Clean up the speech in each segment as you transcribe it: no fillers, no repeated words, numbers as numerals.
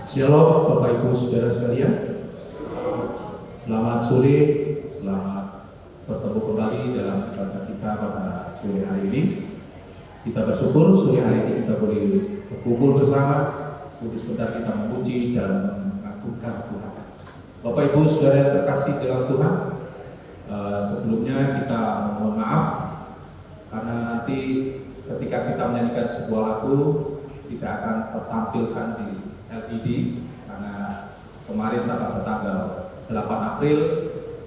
Shalom Bapak Ibu Saudara sekalian. Selamat sore, selamat bertemu kembali dalam ibadah kita pada sore hari ini. Kita bersyukur sore hari ini kita boleh berkumpul bersama untuk sebentar kita memuji dan mengagungkan Tuhan. Bapak Ibu Saudara yang terkasih dalam Tuhan, sebelumnya kita mohon maaf karena nanti ketika kita menyanyikan sebuah lagu tidak akan tertampilkan di LED karena kemarin tanggal 8 April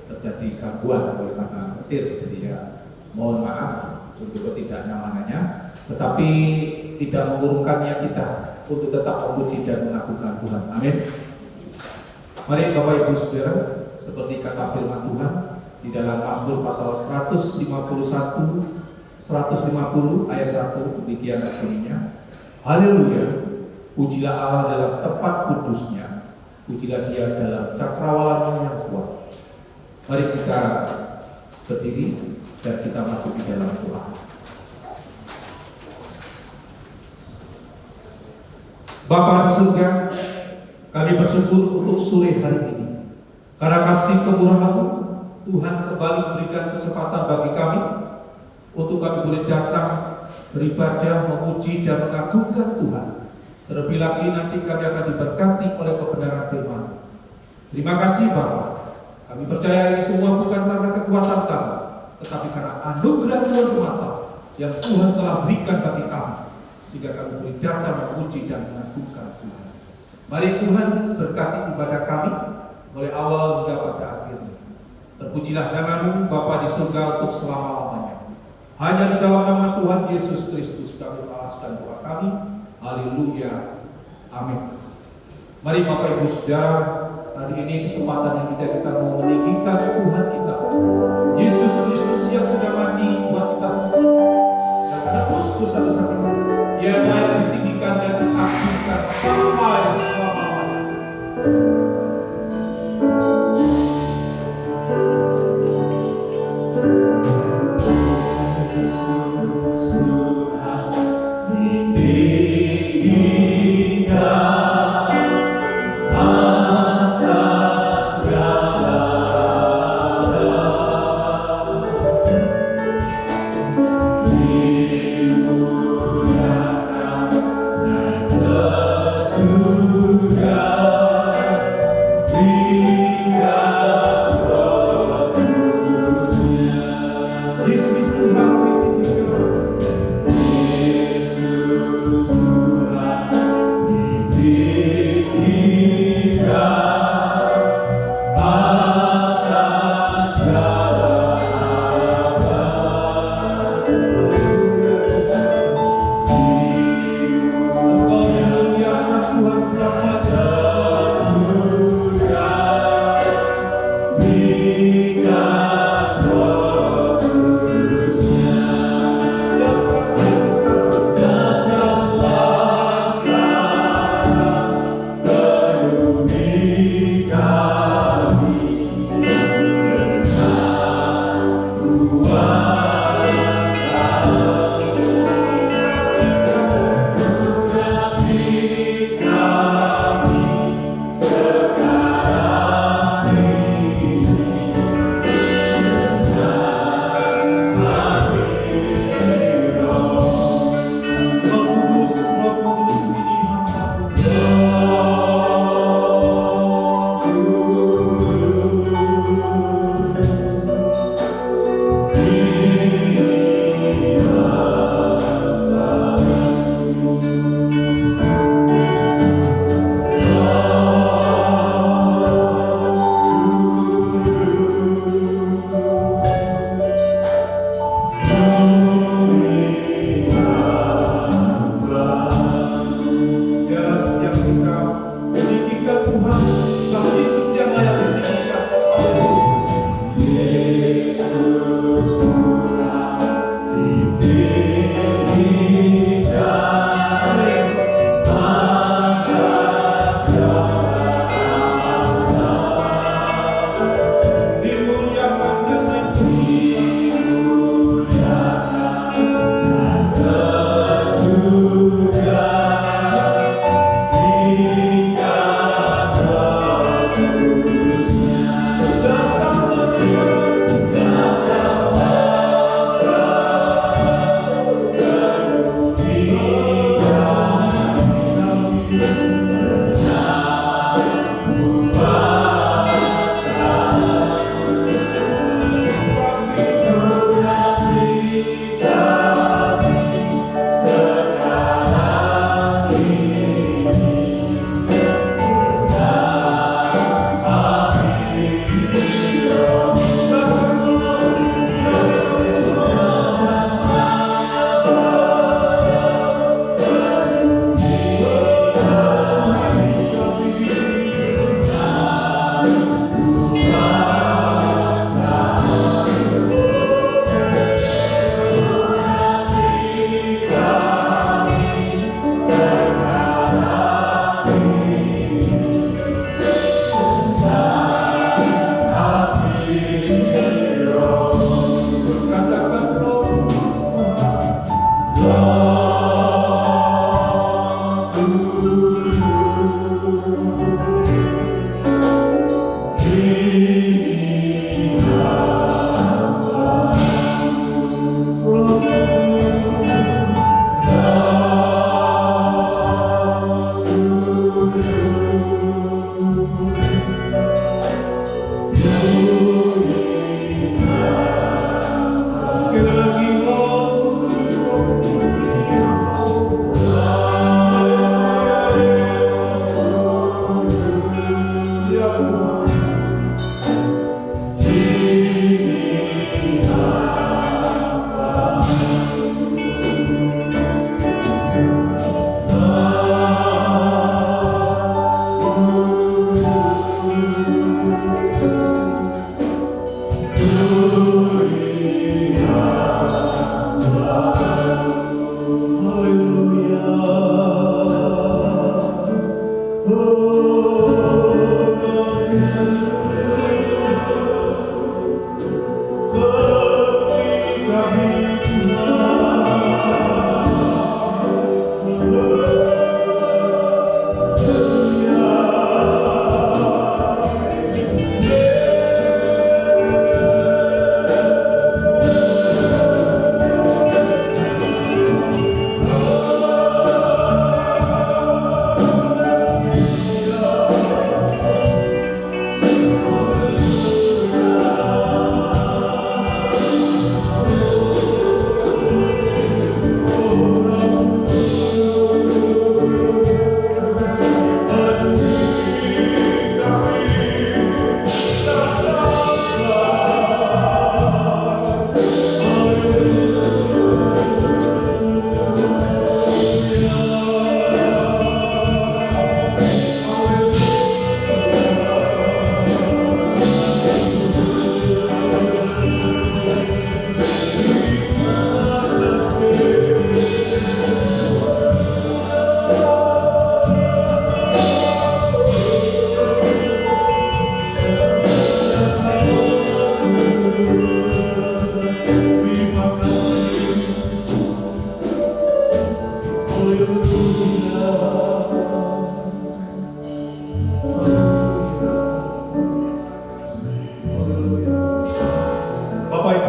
terjadi gangguan oleh karena petir, jadi ya mohon maaf untuk ketidaknyamanannya, tetapi tidak mengurungkan niat kita untuk tetap memuji dan mengagungkan Tuhan. Amin. Mari Bapak Ibu Saudara, seperti kata firman Tuhan di dalam Mazmur pasal 150 ayat 1, demikian bunyinya. Haleluya. Pujilah Allah dalam tempat kudusnya, pujilah Dia dalam cakrawalanya yang kuat. Mari kita berdiri dan kita masuk di dalam doa. Bapa di surga, kami bersyukur untuk sore hari ini. Karena kasih kemurahan-Mu, Tuhan kembali memberikan kesempatan bagi kami untuk kami boleh datang beribadah, memuji dan mengagungkan Tuhan. Terlebih lagi nanti kami akan diberkati oleh kebenaran firman. Terima kasih Bapa. Kami percaya ini semua bukan karena kekuatan kami, tetapi karena anugerah Tuhan semata yang Tuhan telah berikan bagi kami, sehingga kami boleh datang memuji dan mengagungkan Tuhan. Mari Tuhan berkati ibadah kami mulai awal hingga pada akhirnya. Terpujilah nama-Mu Bapa di surga untuk selama-lamanya. Hanya di dalam nama Tuhan Yesus Kristus kami balaskan doa kami. Haleluya. Amin. Mari Bapak Ibu Saudara, hari ini kesempatan yang kita mau meninggikan Tuhan kita, Yesus Kristus yang sudah mati buat kita semua dan menebus dosa-dosa kita. Dia layak ditinggikan dan diagungkan sampai selama-lamanya.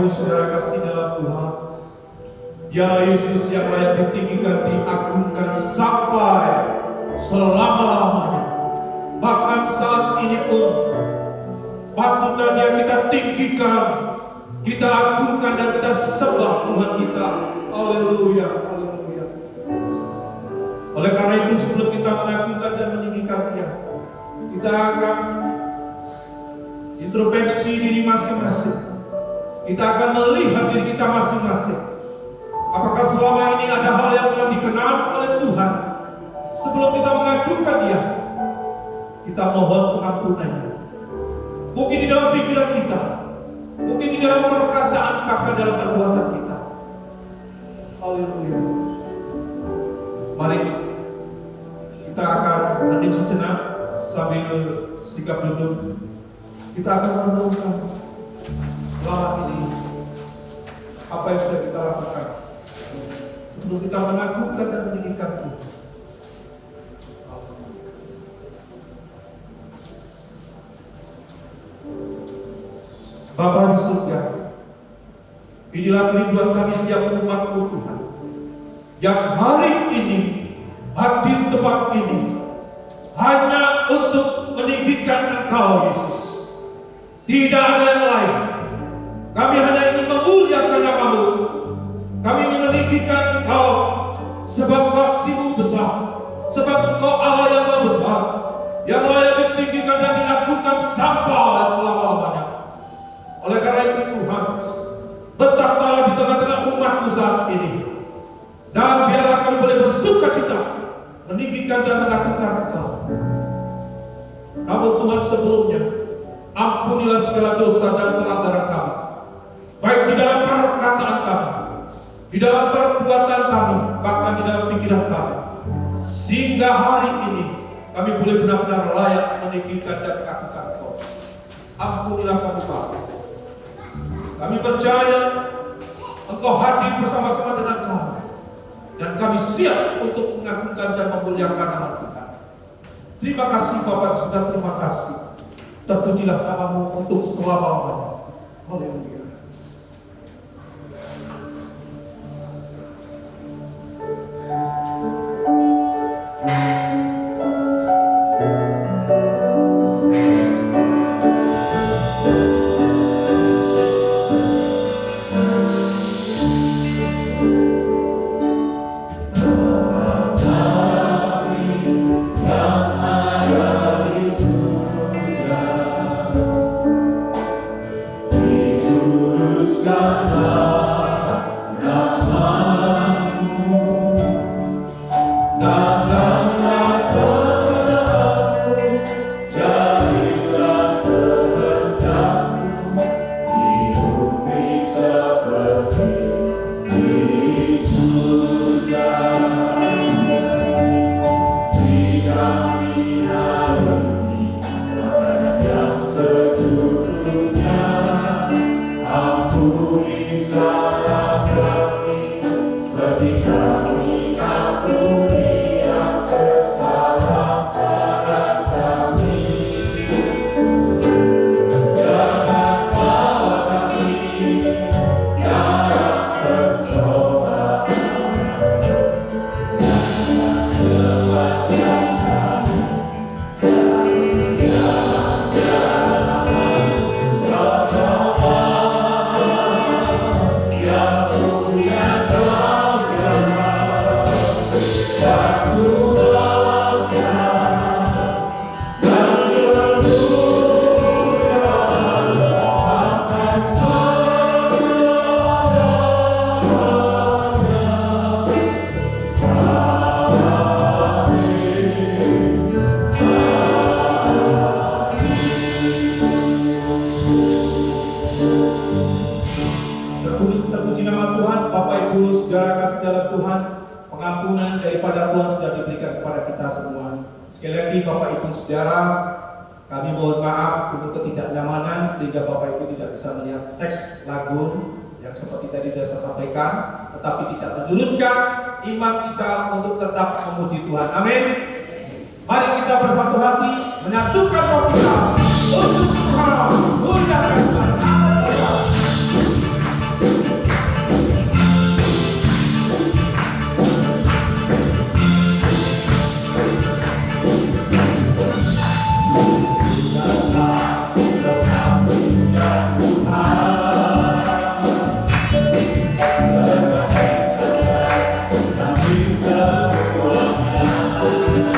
Saudara kasih dalam Tuhan, Dialah Yesus yang layak ditinggikan, diagungkan sampai selama-lamanya. Bahkan saat ini pun patutlah Dia kita tinggikan, kita agungkan dan kita sembah Tuhan kita. Haleluya, haleluya. Oleh karena itu sebelum kita mengagungkan dan meninggikan Dia, kita akan introspeksi diri masing-masing. Kita akan melihat diri kita masing-masing. Apakah selama ini ada hal yang telah dikenal oleh Tuhan sebelum kita mengagungkan Dia? Kita mohon pengampunannya. Mungkin di dalam pikiran kita, mungkin di dalam perkataan, bahkan dalam perbuatan kita. Haleluya. Mari kita akan hening sejenak sambil sikap duduk. Kita akan merenungkan selama ini apa yang sudah kita lakukan sebelum kita mengagungkan dan meninggikan Tuhan. Bapa di surga, inilah kerinduan kami setiap umat-Mu Tuhan yang hari ini hadir di tempat ini Engkau Yesus. Tidak ada yang lain. Kami hanya ingin memuliakan nama-Mu. Kami ingin meninggikan Engkau, sebab kasih-Mu besar, sebab Engkau Allah yang Maha besar, yang layak ditinggikan dan diagungkan sampai selama-lamanya. Oleh karena itu Tuhan, bertakhtalah di tengah-tengah umat-Mu saat ini, dan biarlah kami boleh bersuka cita meninggikan dan mengagungkan Engkau. Namun Tuhan, sebelumnya ampunilah segala dosa dan pelanggaran kami, baik di dalam perkataan kami, di dalam perbuatan kami, bahkan di dalam pikiran kami, sehingga hari ini kami boleh benar-benar layak meninggikan dan mengagungkan Engkau. Ampunilah kami Bapa. Kami percaya Engkau hadir bersama-sama dengan kami, dan kami siap untuk mengagungkan dan memuliakan nama Tuhan. Terima kasih Bapak, sudah terima kasih. Terpujilah nama-Mu untuk selama-lamanya. Haleluya. Terpuji nama Tuhan. Bapak Ibu saudara kasih dalam Tuhan, pengampunan daripada Tuhan sudah diberikan kepada kita semua. Sekali lagi Bapak Ibu saudara, kami mohon maaf untuk ketidaknyamanan sehingga Bapak Ibu tidak bisa melihat teks lagu yang seperti tadi sudah saya sampaikan, tetapi tidak menyurutkan iman kita untuk tetap memuji Tuhan. Amin. Mari kita bersatu hati menyatukan roh kita untuk Tuhan, muliakan Tuhan. Semuanya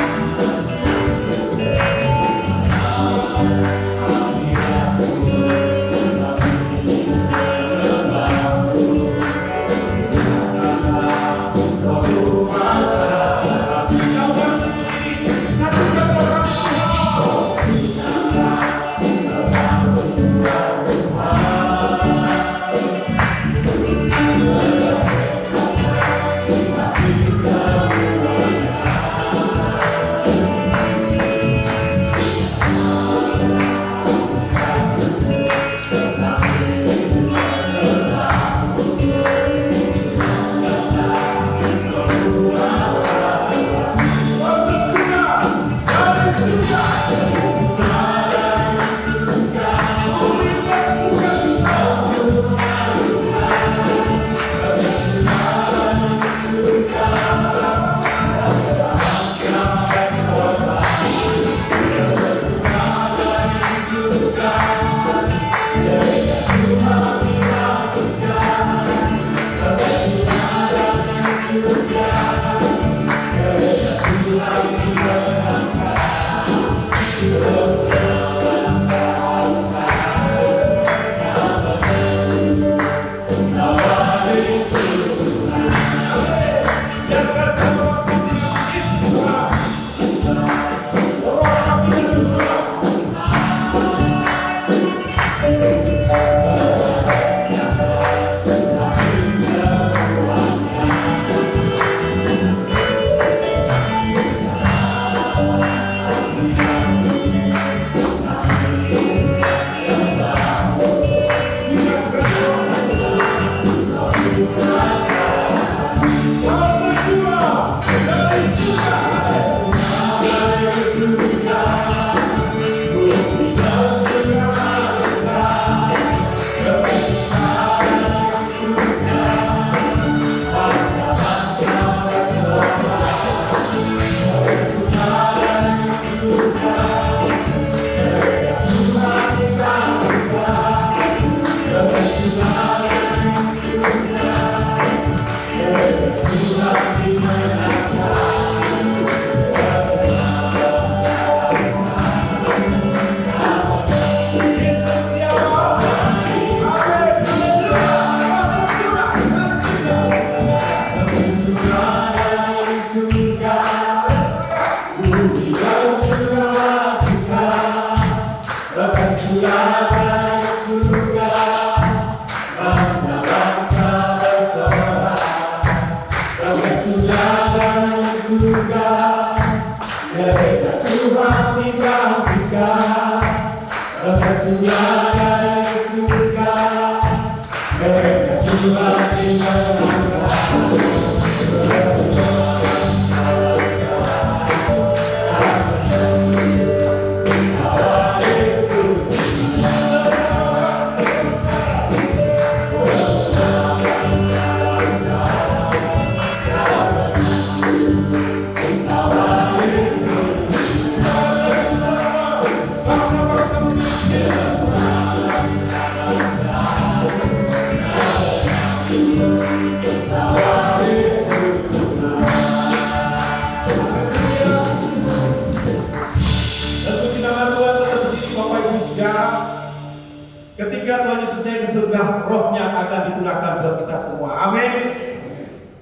Ketika Tuhan Yesus naik ke surga, rohnya akan diturunkan buat kita semua. Amin.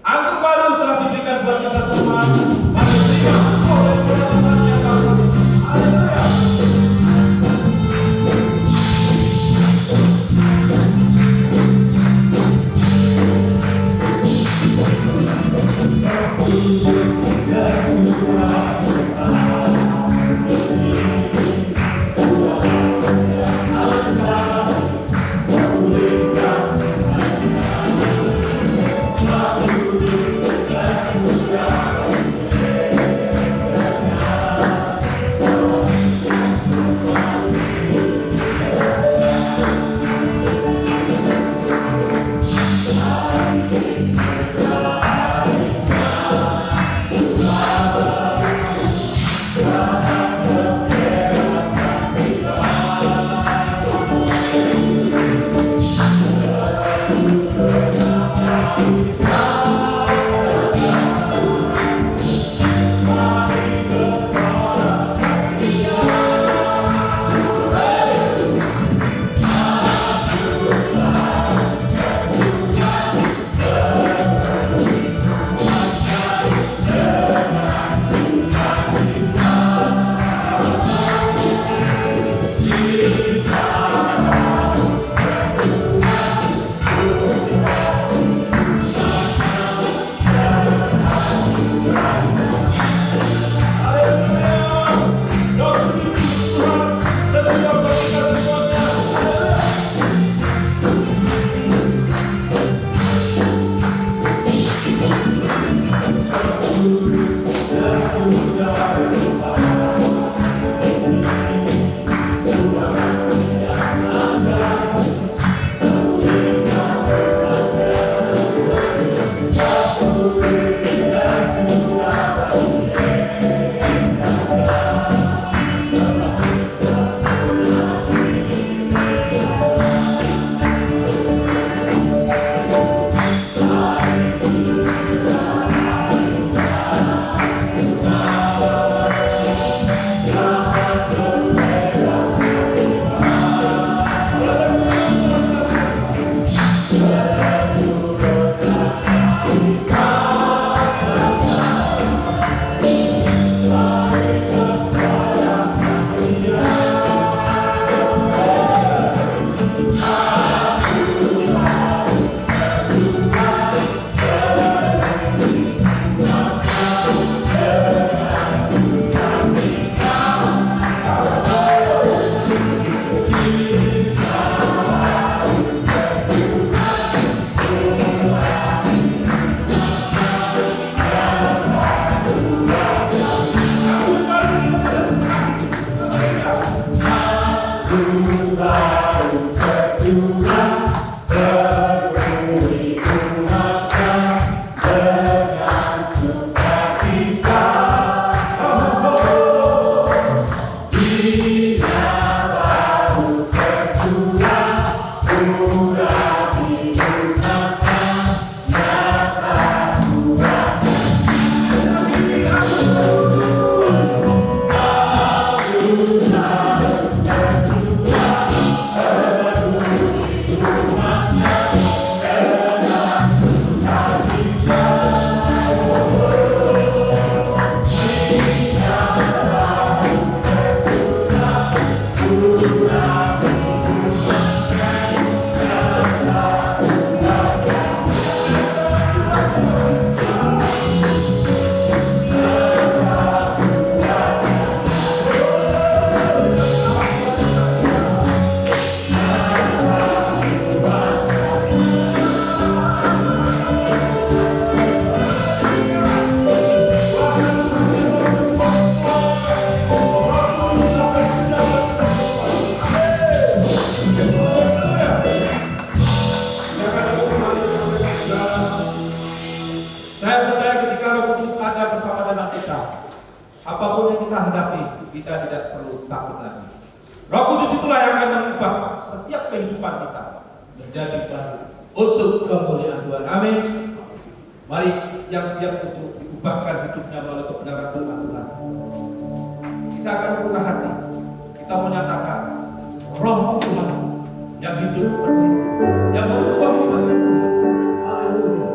Anggur baru telah diberikan buat kita semua. Mari terima roh dari Tuhan yang baru. Haleluya. kita tidak perlu takut lagi. Roh Kudus itulah yang akan mengubah setiap kehidupan kita menjadi baru untuk kemuliaan Tuhan. Amin. Mari yang siap untuk diubahkan hidupnya melalui kebenaran firman Tuhan. Kita akan membuka hati. Kita menyatakan Roh Tuhan yang hidup penuh, yang mengubah hidup Tuhan. Haleluya.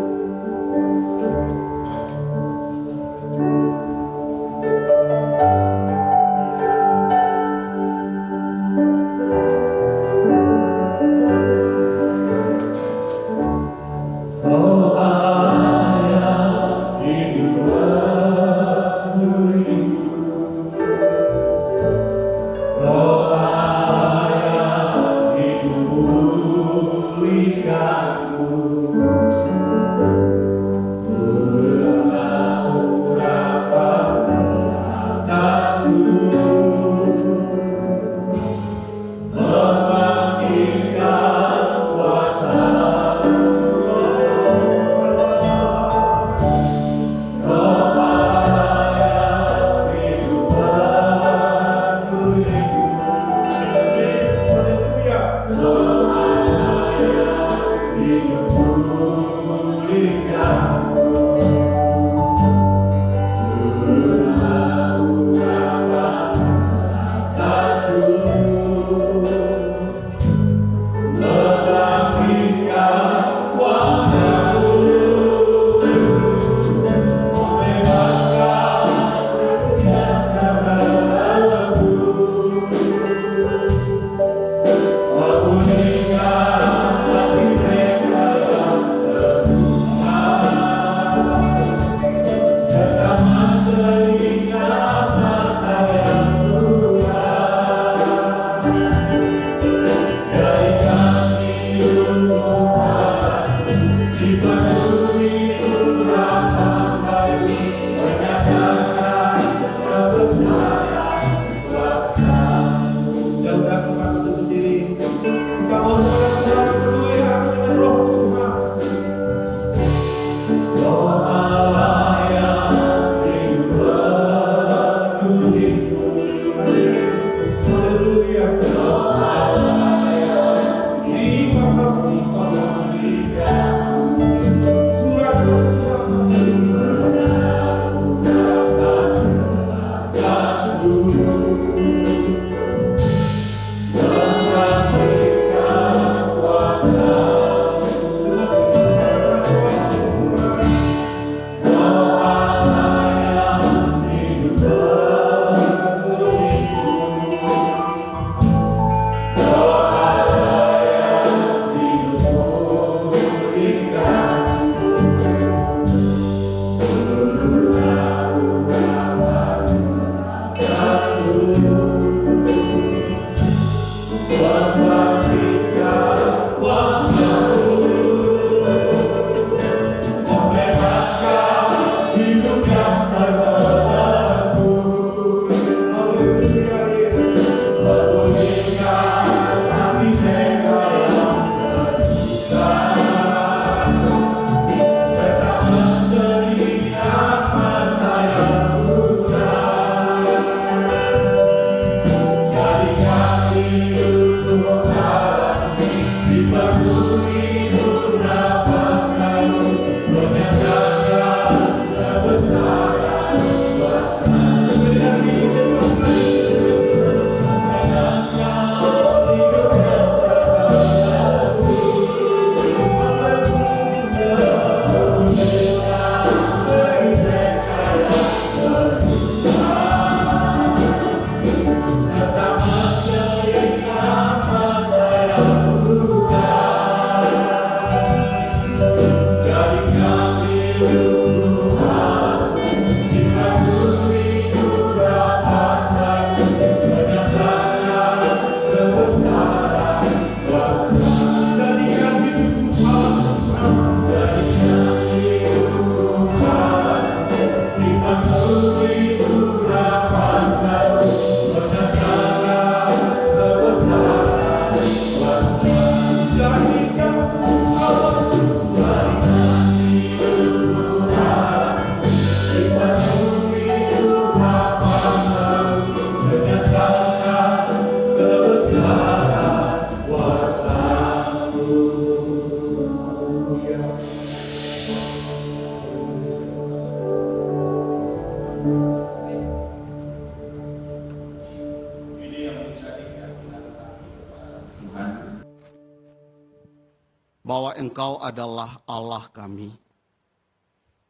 bahwa Engkau adalah Allah kami.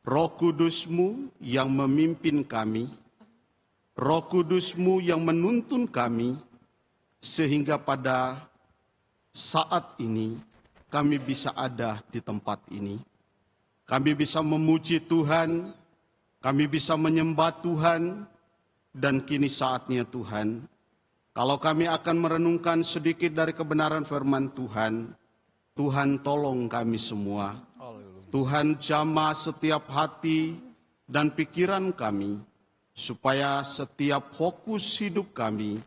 Roh Kudus-Mu yang memimpin kami, Roh Kudus-Mu yang menuntun kami, sehingga pada saat ini kami bisa ada di tempat ini. Kami bisa memuji Tuhan, kami bisa menyembah Tuhan, dan kini saatnya Tuhan, kalau kami akan merenungkan sedikit dari kebenaran firman Tuhan, Tuhan tolong kami semua. Tuhan jamah setiap hati dan pikiran kami, supaya setiap fokus hidup kami,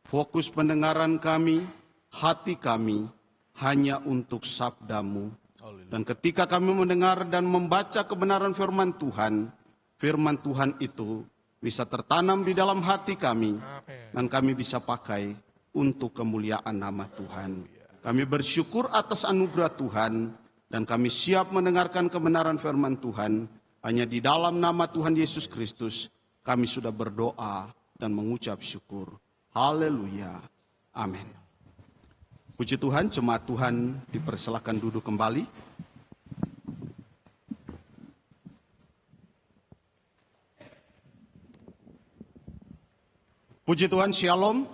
fokus pendengaran kami, hati kami, hanya untuk sabda-Mu. Dan ketika kami mendengar dan membaca kebenaran firman Tuhan itu bisa tertanam di dalam hati kami, dan kami bisa pakai untuk kemuliaan nama Tuhan. Kami bersyukur atas anugerah Tuhan, dan kami siap mendengarkan kebenaran firman Tuhan. Hanya di dalam nama Tuhan Yesus Kristus, kami sudah berdoa dan mengucap syukur. Haleluya. Amin. Puji Tuhan, jemaat Tuhan dipersilakan duduk kembali. Puji Tuhan, shalom.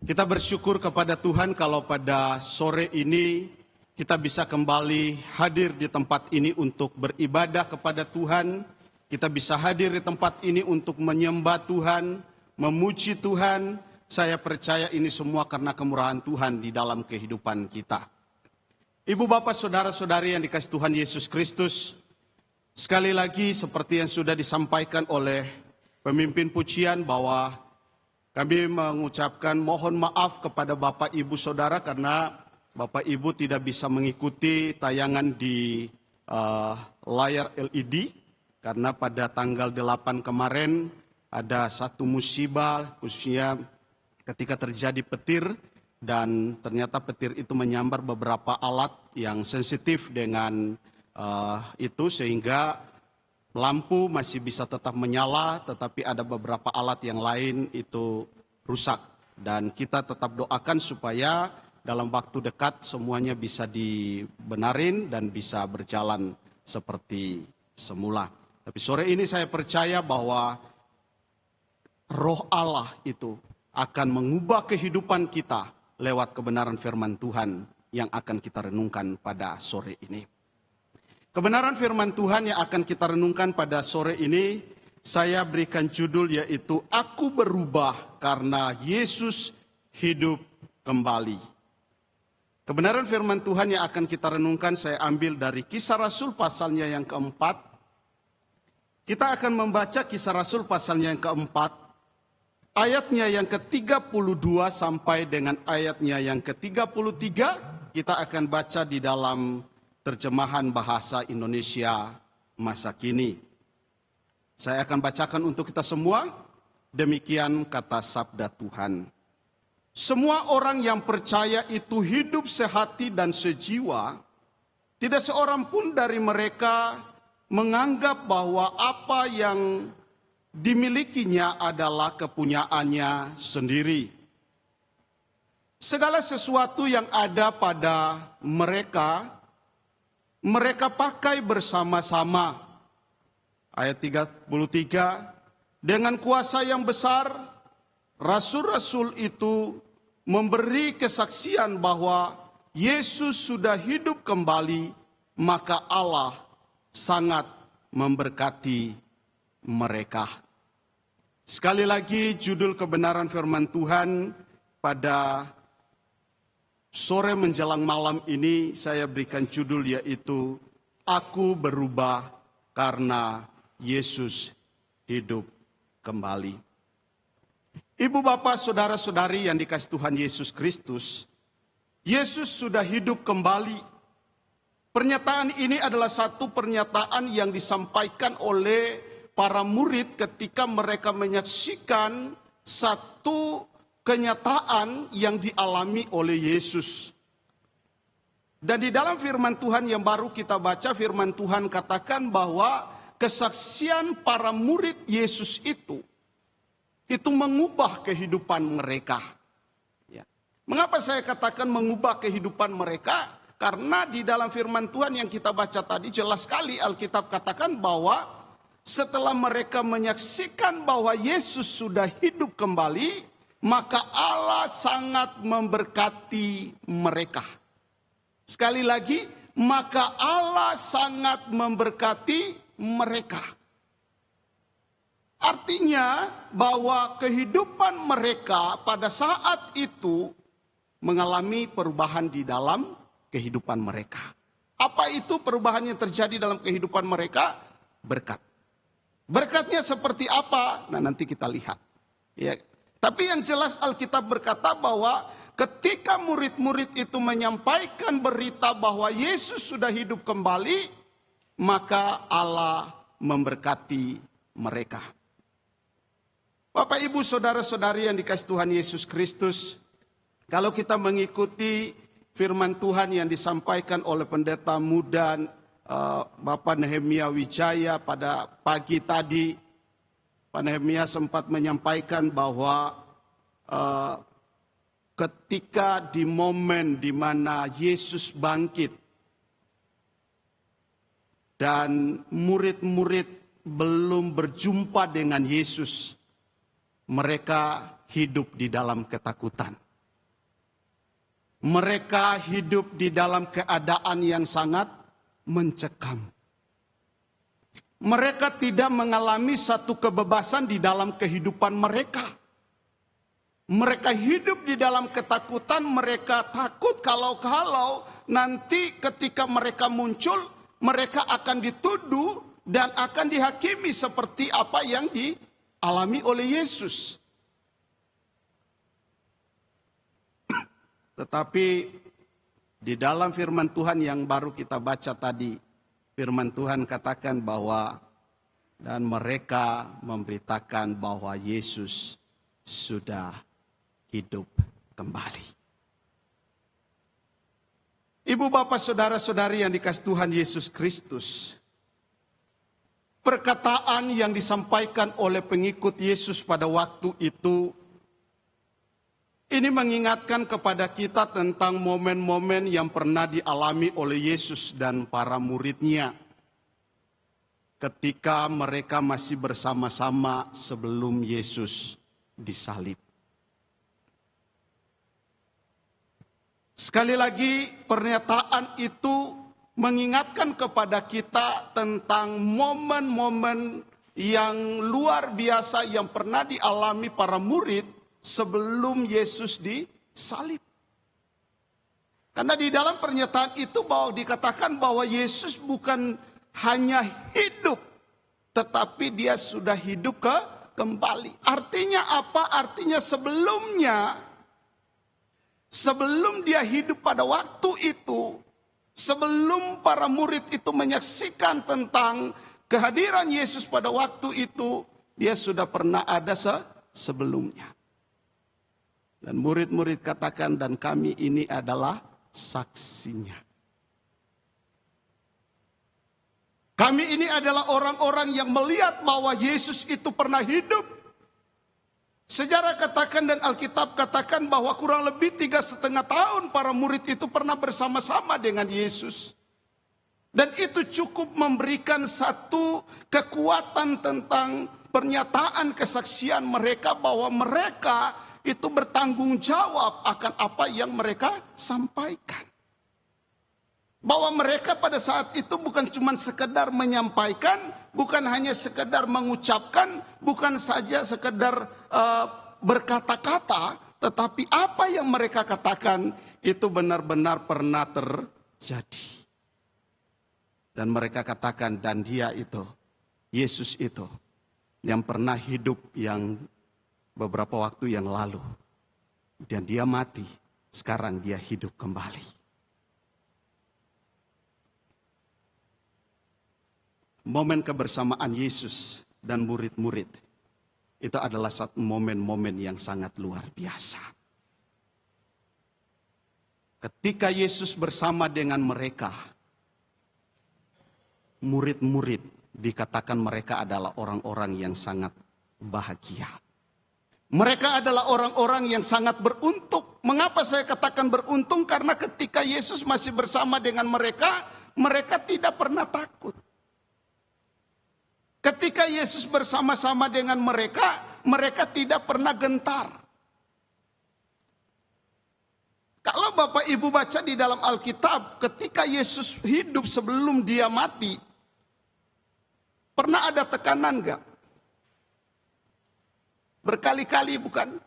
Kita bersyukur kepada Tuhan kalau pada sore ini kita bisa kembali hadir di tempat ini untuk beribadah kepada Tuhan. Kita bisa hadir di tempat ini untuk menyembah Tuhan, memuji Tuhan. Saya percaya ini semua karena kemurahan Tuhan di dalam kehidupan kita. Ibu bapak saudara-saudari yang dikasihi Tuhan Yesus Kristus, sekali lagi seperti yang sudah disampaikan oleh pemimpin pujian bahwa kami mengucapkan mohon maaf kepada bapak ibu saudara karena bapak ibu tidak bisa mengikuti tayangan di layar LED karena pada tanggal 8 kemarin ada satu musibah khususnya ketika terjadi petir dan ternyata petir itu menyambar beberapa alat yang sensitif dengan itu sehingga lampu masih bisa tetap menyala, tetapi ada beberapa alat yang lain itu rusak. Dan kita tetap doakan supaya dalam waktu dekat semuanya bisa dibenarin dan bisa berjalan seperti semula. Tapi sore ini saya percaya bahwa Roh Allah itu akan mengubah kehidupan kita lewat kebenaran firman Tuhan yang akan kita renungkan pada sore ini. Kebenaran firman Tuhan yang akan kita renungkan pada sore ini, saya berikan judul yaitu Aku Berubah Karena Yesus Hidup Kembali. Kebenaran firman Tuhan yang akan kita renungkan saya ambil dari Kisah Rasul pasalnya yang keempat. Kita akan membaca Kisah Rasul pasalnya yang keempat, ayatnya yang ke-32 sampai dengan ayatnya yang ke-33. Kita akan baca di dalam terjemahan bahasa Indonesia masa kini. Saya akan bacakan untuk kita semua. Demikian kata sabda Tuhan. Semua orang yang percaya itu hidup sehati dan sejiwa. Tidak seorang pun dari mereka menganggap bahwa apa yang dimilikinya adalah kepunyaannya sendiri. Segala sesuatu yang ada pada mereka pakai bersama-sama. Ayat 33, dengan kuasa yang besar, rasul-rasul itu memberi kesaksian bahwa Yesus sudah hidup kembali, maka Allah sangat memberkati mereka. Sekali lagi judul kebenaran firman Tuhan pada sore menjelang malam ini saya berikan judul yaitu Aku Berubah Karena Yesus Hidup Kembali. Ibu bapak saudara-saudari yang dikasihi Tuhan Yesus Kristus, Yesus sudah hidup kembali. Pernyataan ini adalah satu pernyataan yang disampaikan oleh para murid ketika mereka menyaksikan satu kenyataan yang dialami oleh Yesus. Dan di dalam firman Tuhan yang baru kita baca, firman Tuhan katakan bahwa kesaksian para murid Yesus itu mengubah kehidupan mereka. Ya. Mengapa saya katakan mengubah kehidupan mereka? Karena di dalam firman Tuhan yang kita baca tadi jelas sekali Alkitab katakan bahwa setelah mereka menyaksikan bahwa Yesus sudah hidup kembali, maka Allah sangat memberkati mereka. Sekali lagi, maka Allah sangat memberkati mereka. Artinya bahwa kehidupan mereka pada saat itu mengalami perubahan di dalam kehidupan mereka. Apa itu perubahan yang terjadi dalam kehidupan mereka? Berkat. Berkatnya seperti apa? Nah, nanti kita lihat. Ya. Tapi yang jelas Alkitab berkata bahwa ketika murid-murid itu menyampaikan berita bahwa Yesus sudah hidup kembali, maka Allah memberkati mereka. Bapak, Ibu, saudara-saudari yang dikasihi Tuhan Yesus Kristus, kalau kita mengikuti firman Tuhan yang disampaikan oleh pendeta muda Bapak Nehemia Wijaya pada pagi tadi, Pak Nehemia sempat menyampaikan bahwa ketika di momen di mana Yesus bangkit dan murid-murid belum berjumpa dengan Yesus, mereka hidup di dalam ketakutan. Mereka hidup di dalam keadaan yang sangat mencekam. Mereka tidak mengalami satu kebebasan di dalam kehidupan mereka. Mereka hidup di dalam ketakutan, mereka takut kalau nanti ketika mereka muncul, mereka akan dituduh dan akan dihakimi seperti apa yang dialami oleh Yesus. Tetapi di dalam firman Tuhan yang baru kita baca tadi, firman Tuhan katakan bahwa dan mereka memberitakan bahwa Yesus sudah hidup kembali. Ibu, bapak, saudara-saudari yang dikasihi Tuhan Yesus Kristus, perkataan yang disampaikan oleh pengikut Yesus pada waktu itu, ini mengingatkan kepada kita tentang momen-momen yang pernah dialami oleh Yesus dan para muridnya ketika mereka masih bersama-sama sebelum Yesus disalib. Sekali lagi, pernyataan itu mengingatkan kepada kita tentang momen-momen yang luar biasa yang pernah dialami para murid sebelum Yesus disalib. Karena di dalam pernyataan itu bahwa dikatakan bahwa Yesus bukan hanya hidup, tetapi dia sudah hidup kembali. Artinya apa? Artinya sebelum dia hidup pada waktu itu, sebelum para murid itu menyaksikan tentang kehadiran Yesus pada waktu itu, dia sudah pernah ada sebelumnya. Dan murid-murid katakan, dan kami ini adalah saksinya. Kami ini adalah orang-orang yang melihat bahwa Yesus itu pernah hidup. Sejarah katakan dan Alkitab katakan bahwa kurang lebih 3,5 tahun para murid itu pernah bersama-sama dengan Yesus. Dan itu cukup memberikan satu kekuatan tentang pernyataan kesaksian mereka bahwa mereka itu bertanggung jawab akan apa yang mereka sampaikan. Bahwa mereka pada saat itu bukan cuma sekedar menyampaikan, bukan hanya sekedar mengucapkan, bukan saja sekedar berkata-kata, tetapi apa yang mereka katakan itu benar-benar pernah terjadi. Dan mereka katakan, dan dia itu, Yesus itu, yang pernah hidup yang beberapa waktu yang lalu. Dan dia mati, sekarang dia hidup kembali. Momen kebersamaan Yesus dan murid-murid, itu adalah satu momen-momen yang sangat luar biasa. Ketika Yesus bersama dengan mereka, murid-murid dikatakan mereka adalah orang-orang yang sangat bahagia. Mereka adalah orang-orang yang sangat beruntung. Mengapa saya katakan beruntung? Karena ketika Yesus masih bersama dengan mereka, mereka tidak pernah takut. Ketika Yesus bersama-sama dengan mereka, mereka tidak pernah gentar. Kalau Bapak Ibu baca di dalam Alkitab, ketika Yesus hidup sebelum dia mati, pernah ada tekanan enggak? Berkali-kali bukan?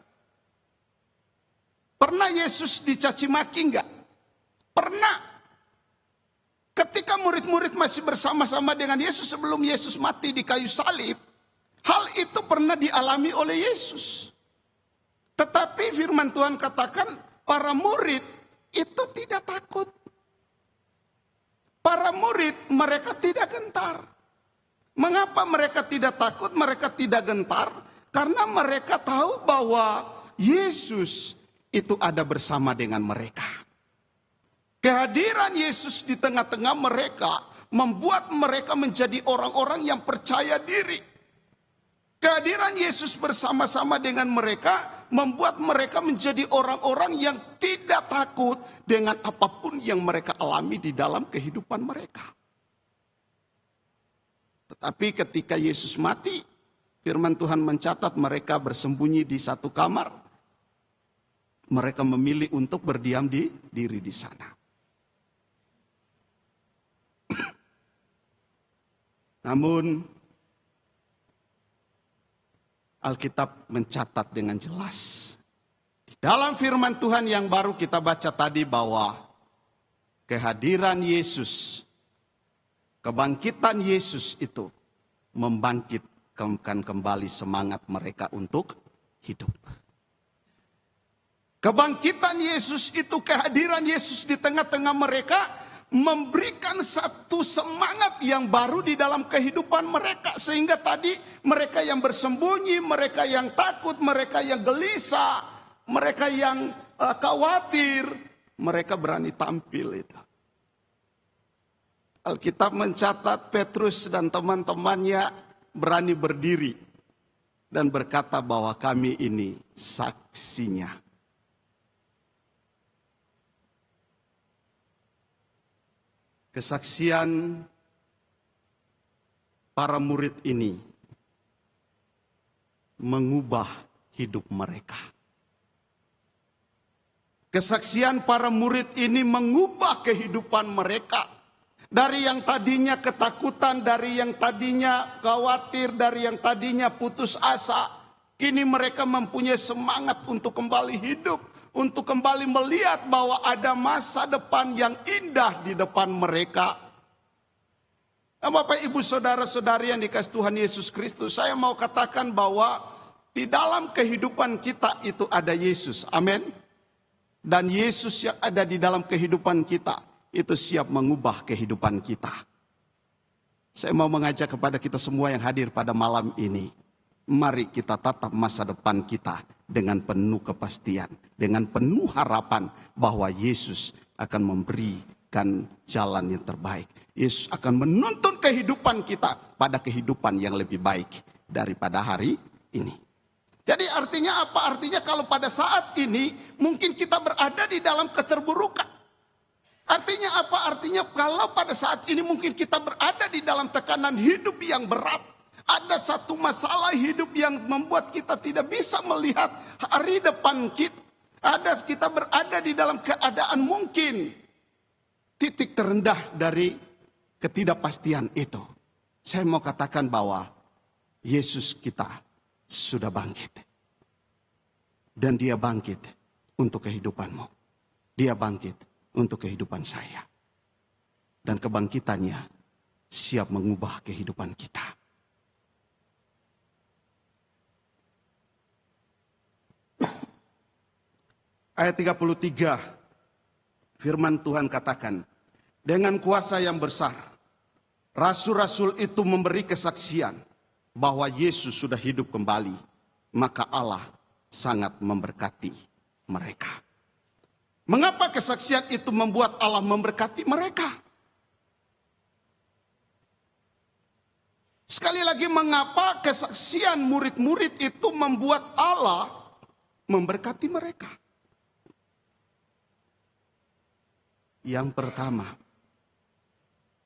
Pernah Yesus dicaci maki enggak? Pernah. Ketika murid-murid masih bersama-sama dengan Yesus sebelum Yesus mati di kayu salib, hal itu pernah dialami oleh Yesus. Tetapi firman Tuhan katakan para murid itu tidak takut. Para murid mereka tidak gentar. Mengapa mereka tidak takut, mereka tidak gentar? Karena mereka tahu bahwa Yesus itu ada bersama dengan mereka. Kehadiran Yesus di tengah-tengah mereka membuat mereka menjadi orang-orang yang percaya diri. Kehadiran Yesus bersama-sama dengan mereka membuat mereka menjadi orang-orang yang tidak takut dengan apapun yang mereka alami di dalam kehidupan mereka. Tetapi ketika Yesus mati, firman Tuhan mencatat mereka bersembunyi di satu kamar. Mereka memilih untuk berdiam diri di sana. Namun Alkitab mencatat dengan jelas. Di dalam firman Tuhan yang baru kita baca tadi bahwa kehadiran Yesus, kebangkitan Yesus itu membangkitkan kembali semangat mereka untuk hidup. Kebangkitan Yesus itu, kehadiran Yesus di tengah-tengah mereka memberikan satu semangat yang baru di dalam kehidupan mereka. Sehingga tadi mereka yang bersembunyi, mereka yang takut, mereka yang gelisah, mereka yang khawatir, mereka berani tampil itu. Alkitab mencatat Petrus dan teman-temannya berani berdiri dan berkata bahwa kami ini saksinya. Kesaksian para murid ini mengubah hidup mereka. Kesaksian para murid ini mengubah kehidupan mereka. Dari yang tadinya ketakutan, dari yang tadinya khawatir, dari yang tadinya putus asa. Kini mereka mempunyai semangat untuk kembali hidup. Untuk kembali melihat bahwa ada masa depan yang indah di depan mereka. Nah, Bapak Ibu Saudara-saudari yang dikasihi Tuhan Yesus Kristus, saya mau katakan bahwa di dalam kehidupan kita itu ada Yesus. Amin. Dan Yesus yang ada di dalam kehidupan kita itu siap mengubah kehidupan kita. Saya mau mengajak kepada kita semua yang hadir pada malam ini. Mari kita tatap masa depan kita dengan penuh kepastian, dengan penuh harapan bahwa Yesus akan memberikan jalan yang terbaik. Yesus akan menuntun kehidupan kita pada kehidupan yang lebih baik daripada hari ini. Jadi artinya apa? Artinya kalau pada saat ini mungkin kita berada di dalam keterburukan. Artinya apa? Artinya kalau pada saat ini mungkin kita berada di dalam tekanan hidup yang berat. Ada satu masalah hidup yang membuat kita tidak bisa melihat hari depan kita. Kita berada di dalam keadaan mungkin titik terendah dari ketidakpastian itu. Saya mau katakan bahwa Yesus kita sudah bangkit. Dan dia bangkit untuk kehidupanmu. Dia bangkit untuk kehidupan saya. Dan kebangkitannya siap mengubah kehidupan kita. Ayat 33, firman Tuhan katakan, dengan kuasa yang besar, rasul-rasul itu memberi kesaksian bahwa Yesus sudah hidup kembali, maka Allah sangat memberkati mereka. Mengapa kesaksian itu membuat Allah memberkati mereka? Sekali lagi, mengapa kesaksian murid-murid itu membuat Allah memberkati mereka? Yang pertama,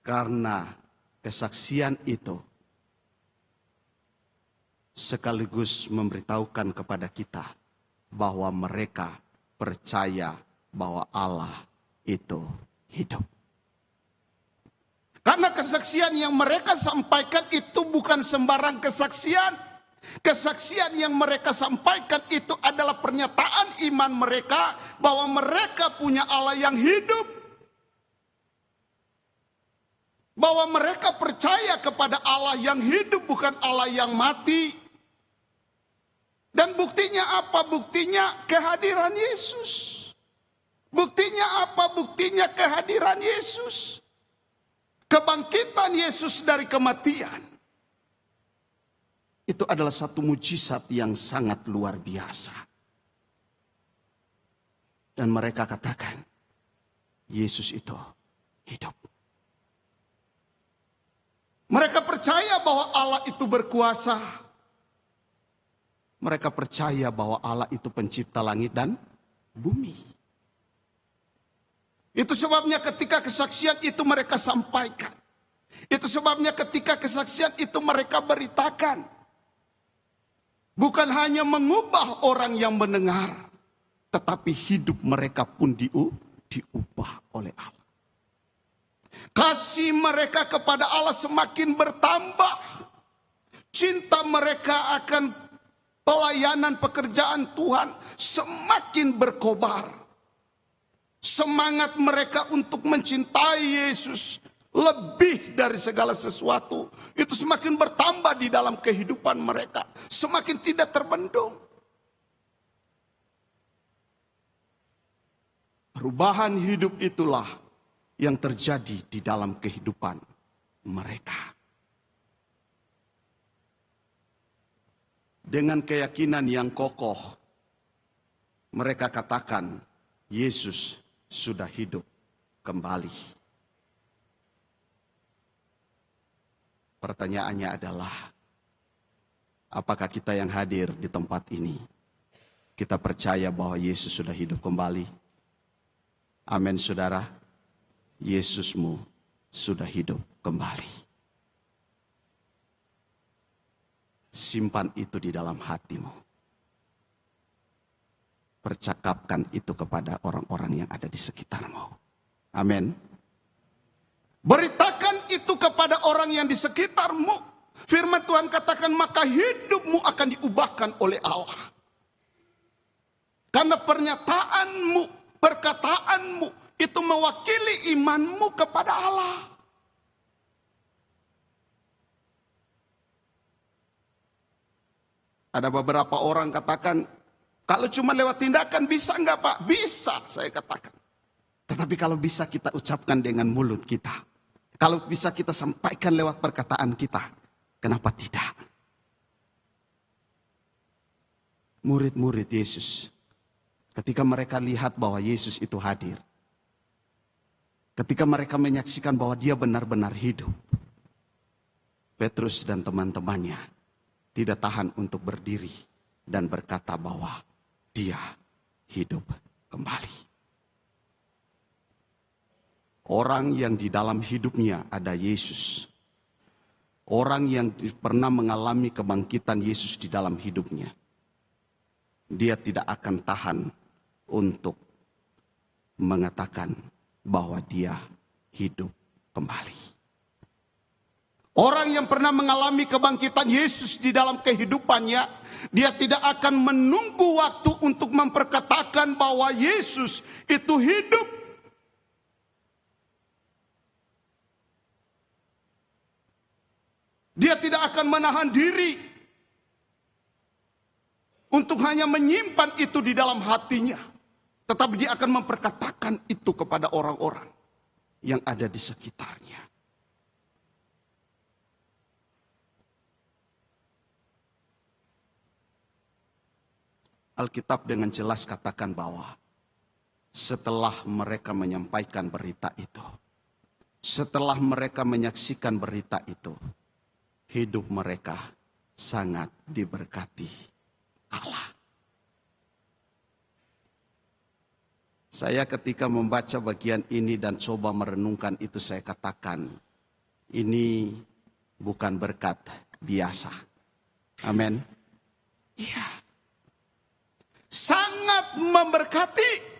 karena kesaksian itu sekaligus memberitahukan kepada kita bahwa mereka percaya bahwa Allah itu hidup. Karena kesaksian yang mereka sampaikan itu bukan sembarang kesaksian. Kesaksian yang mereka sampaikan itu adalah pernyataan iman mereka bahwa mereka punya Allah yang hidup. Bahwa mereka percaya kepada Allah yang hidup, bukan Allah yang mati. Dan buktinya apa? Buktinya kehadiran Yesus. Buktinya apa? Buktinya kehadiran Yesus. Kebangkitan Yesus dari kematian. Itu adalah satu mujizat yang sangat luar biasa. Dan mereka katakan, Yesus itu hidup. Mereka percaya bahwa Allah itu berkuasa. Mereka percaya bahwa Allah itu pencipta langit dan bumi. Itu sebabnya ketika kesaksian itu mereka sampaikan. Itu sebabnya ketika kesaksian itu mereka beritakan. Bukan hanya mengubah orang yang mendengar, tetapi hidup mereka pun diubah oleh Allah. Kasih mereka kepada Allah semakin bertambah. Cinta mereka akan pelayanan pekerjaan Tuhan semakin berkobar. Semangat mereka untuk mencintai Yesus lebih dari segala sesuatu itu semakin bertambah di dalam kehidupan mereka. Semakin tidak terbendung. Perubahan hidup itulah yang terjadi di dalam kehidupan mereka. Dengan keyakinan yang kokoh, mereka katakan, Yesus sudah hidup kembali. Pertanyaannya adalah, apakah kita yang hadir di tempat ini, kita percaya bahwa Yesus sudah hidup kembali? Amin, saudara. Yesusmu sudah hidup kembali. Simpan itu di dalam hatimu. Percakapkan itu kepada orang-orang yang ada di sekitarmu. Amin. Beritakan itu kepada orang yang di sekitarmu. Firman Tuhan katakan, maka hidupmu akan diubahkan oleh Allah. Karena pernyataanmu, perkataanmu, itu mewakili imanmu kepada Allah. Ada beberapa orang katakan, kalau cuma lewat tindakan bisa enggak Pak? Bisa, saya katakan. Tetapi kalau bisa kita ucapkan dengan mulut kita, kalau bisa kita sampaikan lewat perkataan kita, kenapa tidak? Murid-murid Yesus, ketika mereka lihat bahwa Yesus itu hadir, ketika mereka menyaksikan bahwa dia benar-benar hidup, Petrus dan teman-temannya tidak tahan untuk berdiri dan berkata bahwa dia hidup kembali. Orang yang di dalam hidupnya ada Yesus. Orang yang pernah mengalami kebangkitan Yesus di dalam hidupnya. Dia tidak akan tahan untuk mengatakan bahwa dia hidup kembali. Orang yang pernah mengalami kebangkitan Yesus di dalam kehidupannya, dia tidak akan menunggu waktu untuk memperkatakan bahwa Yesus itu hidup. Dia tidak akan menahan diri untuk hanya menyimpan itu di dalam hatinya. Tetapi dia akan memperkatakan itu kepada orang-orang yang ada di sekitarnya. Alkitab dengan jelas katakan bahwa setelah mereka menyampaikan berita itu, setelah mereka menyaksikan berita itu, hidup mereka sangat diberkati Allah. Saya ketika membaca bagian ini dan coba merenungkan itu, saya katakan, ini bukan berkat biasa. Amin. Iya. Sangat memberkati.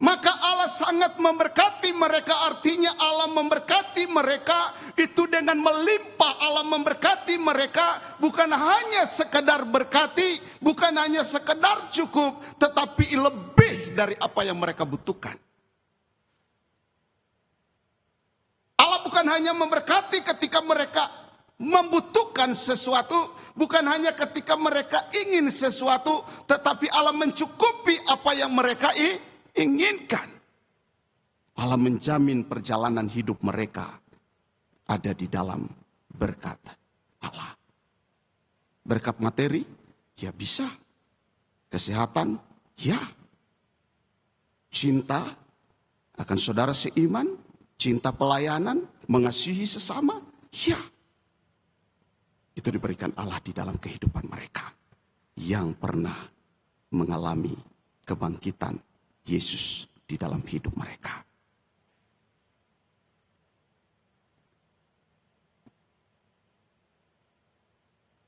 Maka Allah sangat memberkati mereka, artinya Allah memberkati mereka itu dengan melimpah. Allah memberkati mereka bukan hanya sekedar berkati, bukan hanya sekedar cukup, tetapi lebih dari apa yang mereka butuhkan. Allah bukan hanya memberkati ketika mereka membutuhkan sesuatu, bukan hanya ketika mereka ingin sesuatu, tetapi Allah mencukupi apa yang mereka inginkan. Allah menjamin perjalanan hidup mereka ada di dalam berkat Allah. Berkat materi, ya bisa. Kesehatan, ya. Cinta akan saudara seiman, cinta pelayanan, mengasihi sesama, ya. Itu diberikan Allah di dalam kehidupan mereka yang pernah mengalami kebangkitan Yesus di dalam hidup mereka.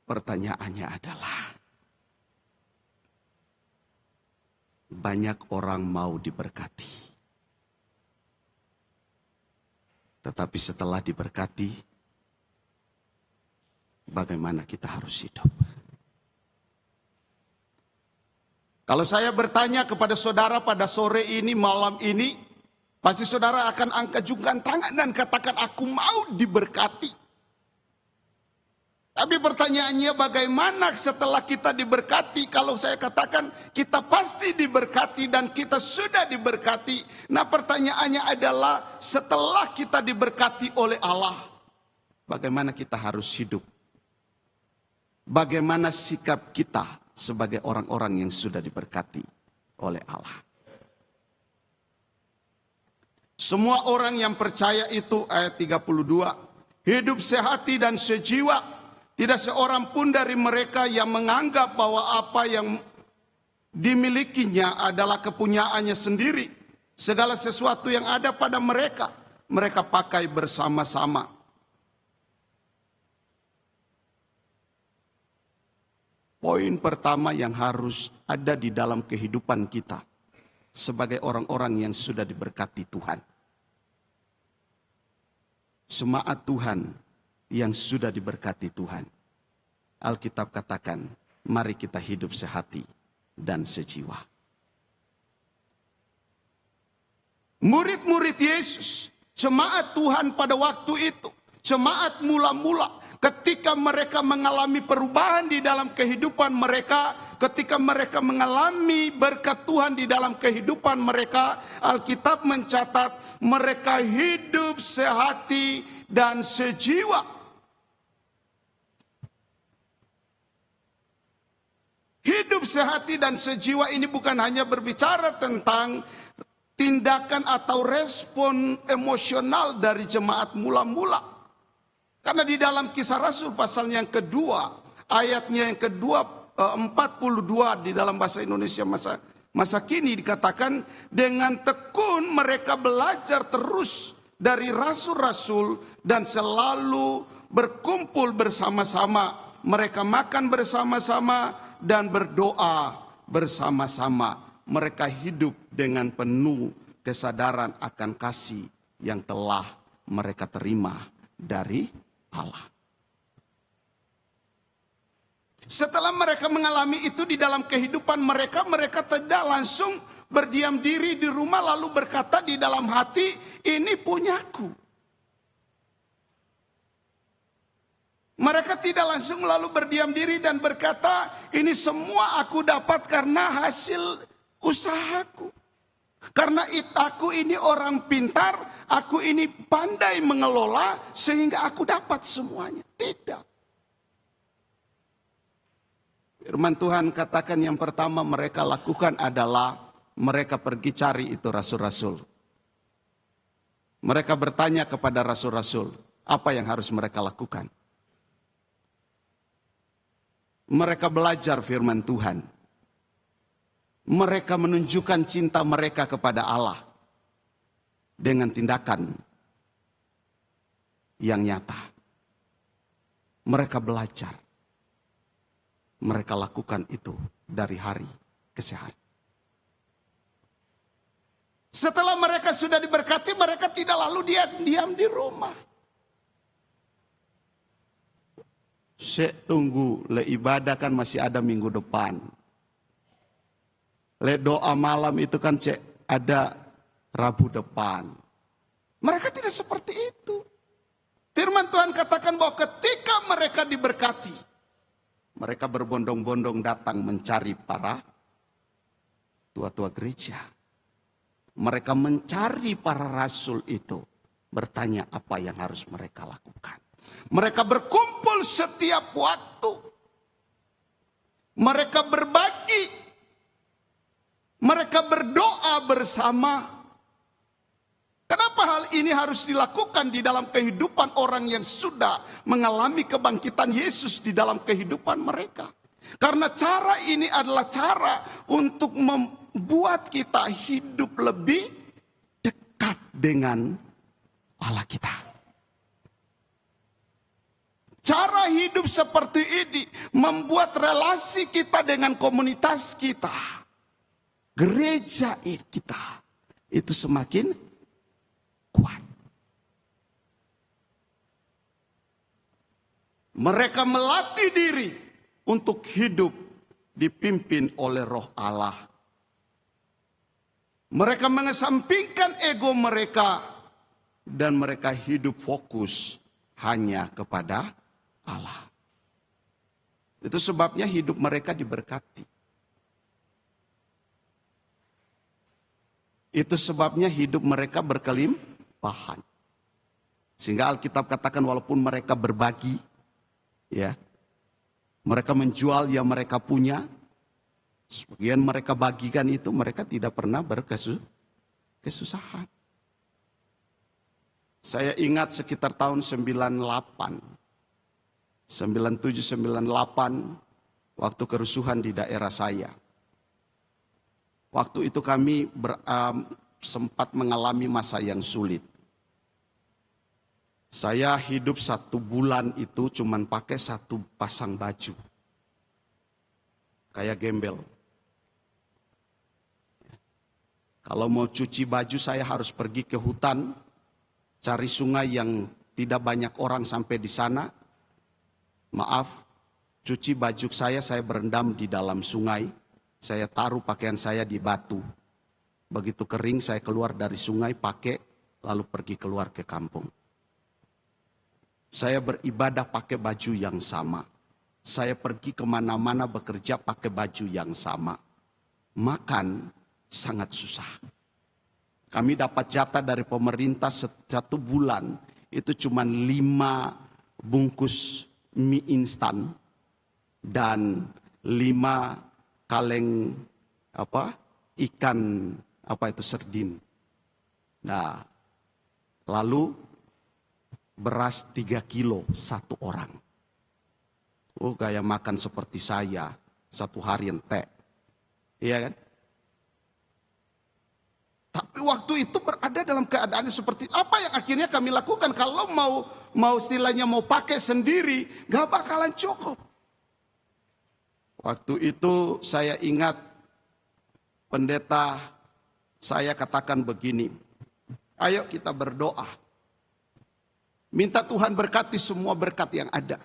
Pertanyaannya adalah, banyak orang mau diberkati, tetapi setelah diberkati, bagaimana kita harus hidup? Kalau saya bertanya kepada saudara pada sore ini, malam ini, pasti saudara akan angkat tangan dan katakan, aku mau diberkati. Tapi pertanyaannya, bagaimana setelah kita diberkati? Kalau saya katakan kita pasti diberkati dan kita sudah diberkati. Nah, pertanyaannya adalah, setelah kita diberkati oleh Allah, bagaimana kita harus hidup? Bagaimana sikap kita sebagai orang-orang yang sudah diberkati oleh Allah? Semua orang yang percaya itu, ayat 32, hidup sehati dan sejiwa. Tidak seorang pun dari mereka yang menganggap bahwa apa yang dimilikinya adalah kepunyaannya sendiri. Segala sesuatu yang ada pada mereka, mereka pakai bersama-sama. Poin pertama yang harus ada di dalam kehidupan kita sebagai orang-orang yang sudah diberkati Tuhan. Jemaat Tuhan yang sudah diberkati Tuhan. Alkitab katakan, mari kita hidup sehati dan sejiwa. Murid-murid Yesus, jemaat Tuhan pada waktu itu, jemaat mula-mula, ketika mereka mengalami perubahan di dalam kehidupan mereka, ketika mereka mengalami berkat Tuhan di dalam kehidupan mereka, Alkitab mencatat mereka hidup sehati dan sejiwa. Hidup sehati dan sejiwa ini bukan hanya berbicara tentang tindakan atau respon emosional dari jemaat mula-mula. Karena di dalam Kisah Rasul pasal yang kedua, ayatnya yang kedua 42 di dalam bahasa Indonesia masa kini dikatakan, dengan tekun mereka belajar terus dari rasul-rasul dan selalu berkumpul bersama-sama. Mereka makan bersama-sama dan berdoa bersama-sama. Mereka hidup dengan penuh kesadaran akan kasih yang telah mereka terima dari Allah. Setelah mereka mengalami itu di dalam kehidupan mereka, mereka tidak langsung berdiam diri di rumah lalu berkata di dalam hati, ini punyaku. Mereka tidak langsung lalu berdiam diri dan berkata, ini semua aku dapat karena hasil usahaku. Karena aku ini orang pintar, aku ini pandai mengelola sehingga aku dapat semuanya. Tidak. Firman Tuhan katakan yang pertama mereka lakukan adalah mereka pergi cari itu rasul-rasul. Mereka bertanya kepada rasul-rasul, apa yang harus mereka lakukan? Mereka belajar firman Tuhan. Mereka menunjukkan cinta mereka kepada Allah dengan tindakan yang nyata. Mereka belajar. Mereka lakukan itu dari hari ke hari. Setelah mereka sudah diberkati, mereka tidak lalu diam di rumah. Saya tunggu, le ibadah kan masih ada minggu depan. Le doa malam itu kan ada Rabu depan. Mereka tidak seperti itu. Firman Tuhan katakan bahwa ketika mereka diberkati, mereka berbondong-bondong datang mencari para tua-tua gereja. Mereka mencari para rasul itu, bertanya apa yang harus mereka lakukan. Mereka berkumpul setiap waktu. Mereka berbagi. Mereka berdoa bersama. Kenapa hal ini harus dilakukan di dalam kehidupan orang yang sudah mengalami kebangkitan Yesus di dalam kehidupan mereka? Karena cara ini adalah cara untuk membuat kita hidup lebih dekat dengan Allah kita. Cara hidup seperti ini membuat relasi kita dengan komunitas kita, gereja kita, itu semakin kuat. Mereka melatih diri untuk hidup dipimpin oleh Roh Allah. Mereka mengesampingkan ego mereka dan mereka hidup fokus hanya kepada Allah. Itu sebabnya hidup mereka diberkati. Itu sebabnya hidup mereka berkelimpahan. Sehingga Alkitab katakan walaupun mereka berbagi, ya, mereka menjual yang mereka punya, sebagian mereka bagikan itu, mereka tidak pernah berkesusahan. Saya ingat sekitar tahun 97-98, waktu kerusuhan di daerah saya. Waktu itu kami sempat mengalami masa yang sulit. Saya hidup 1 bulan itu cuman pakai 1 pasang baju. Kayak gembel. Kalau mau cuci baju saya harus pergi ke hutan, cari sungai yang tidak banyak orang sampai di sana. Maaf, cuci baju saya berendam di dalam sungai. Saya taruh pakaian saya di batu. Begitu kering saya keluar dari sungai pakai, lalu pergi keluar ke kampung. Saya beribadah pakai baju yang sama. Saya pergi kemana-mana bekerja pakai baju yang sama. Makan sangat susah. Kami dapat jatah dari pemerintah 1 bulan itu cuma 5 bungkus mie instan dan 5 kaleng ikan serdin. Nah, lalu beras 3 kilo 1 orang. Oh, gaya makan seperti saya 1 hari entek. Iya kan? Tapi waktu itu berada dalam keadaan seperti apa yang akhirnya kami lakukan. Kalau mau istilahnya mau pakai sendiri, gak bakalan cukup. Waktu itu saya ingat pendeta saya katakan begini, ayo kita berdoa. Minta Tuhan berkati semua berkat yang ada.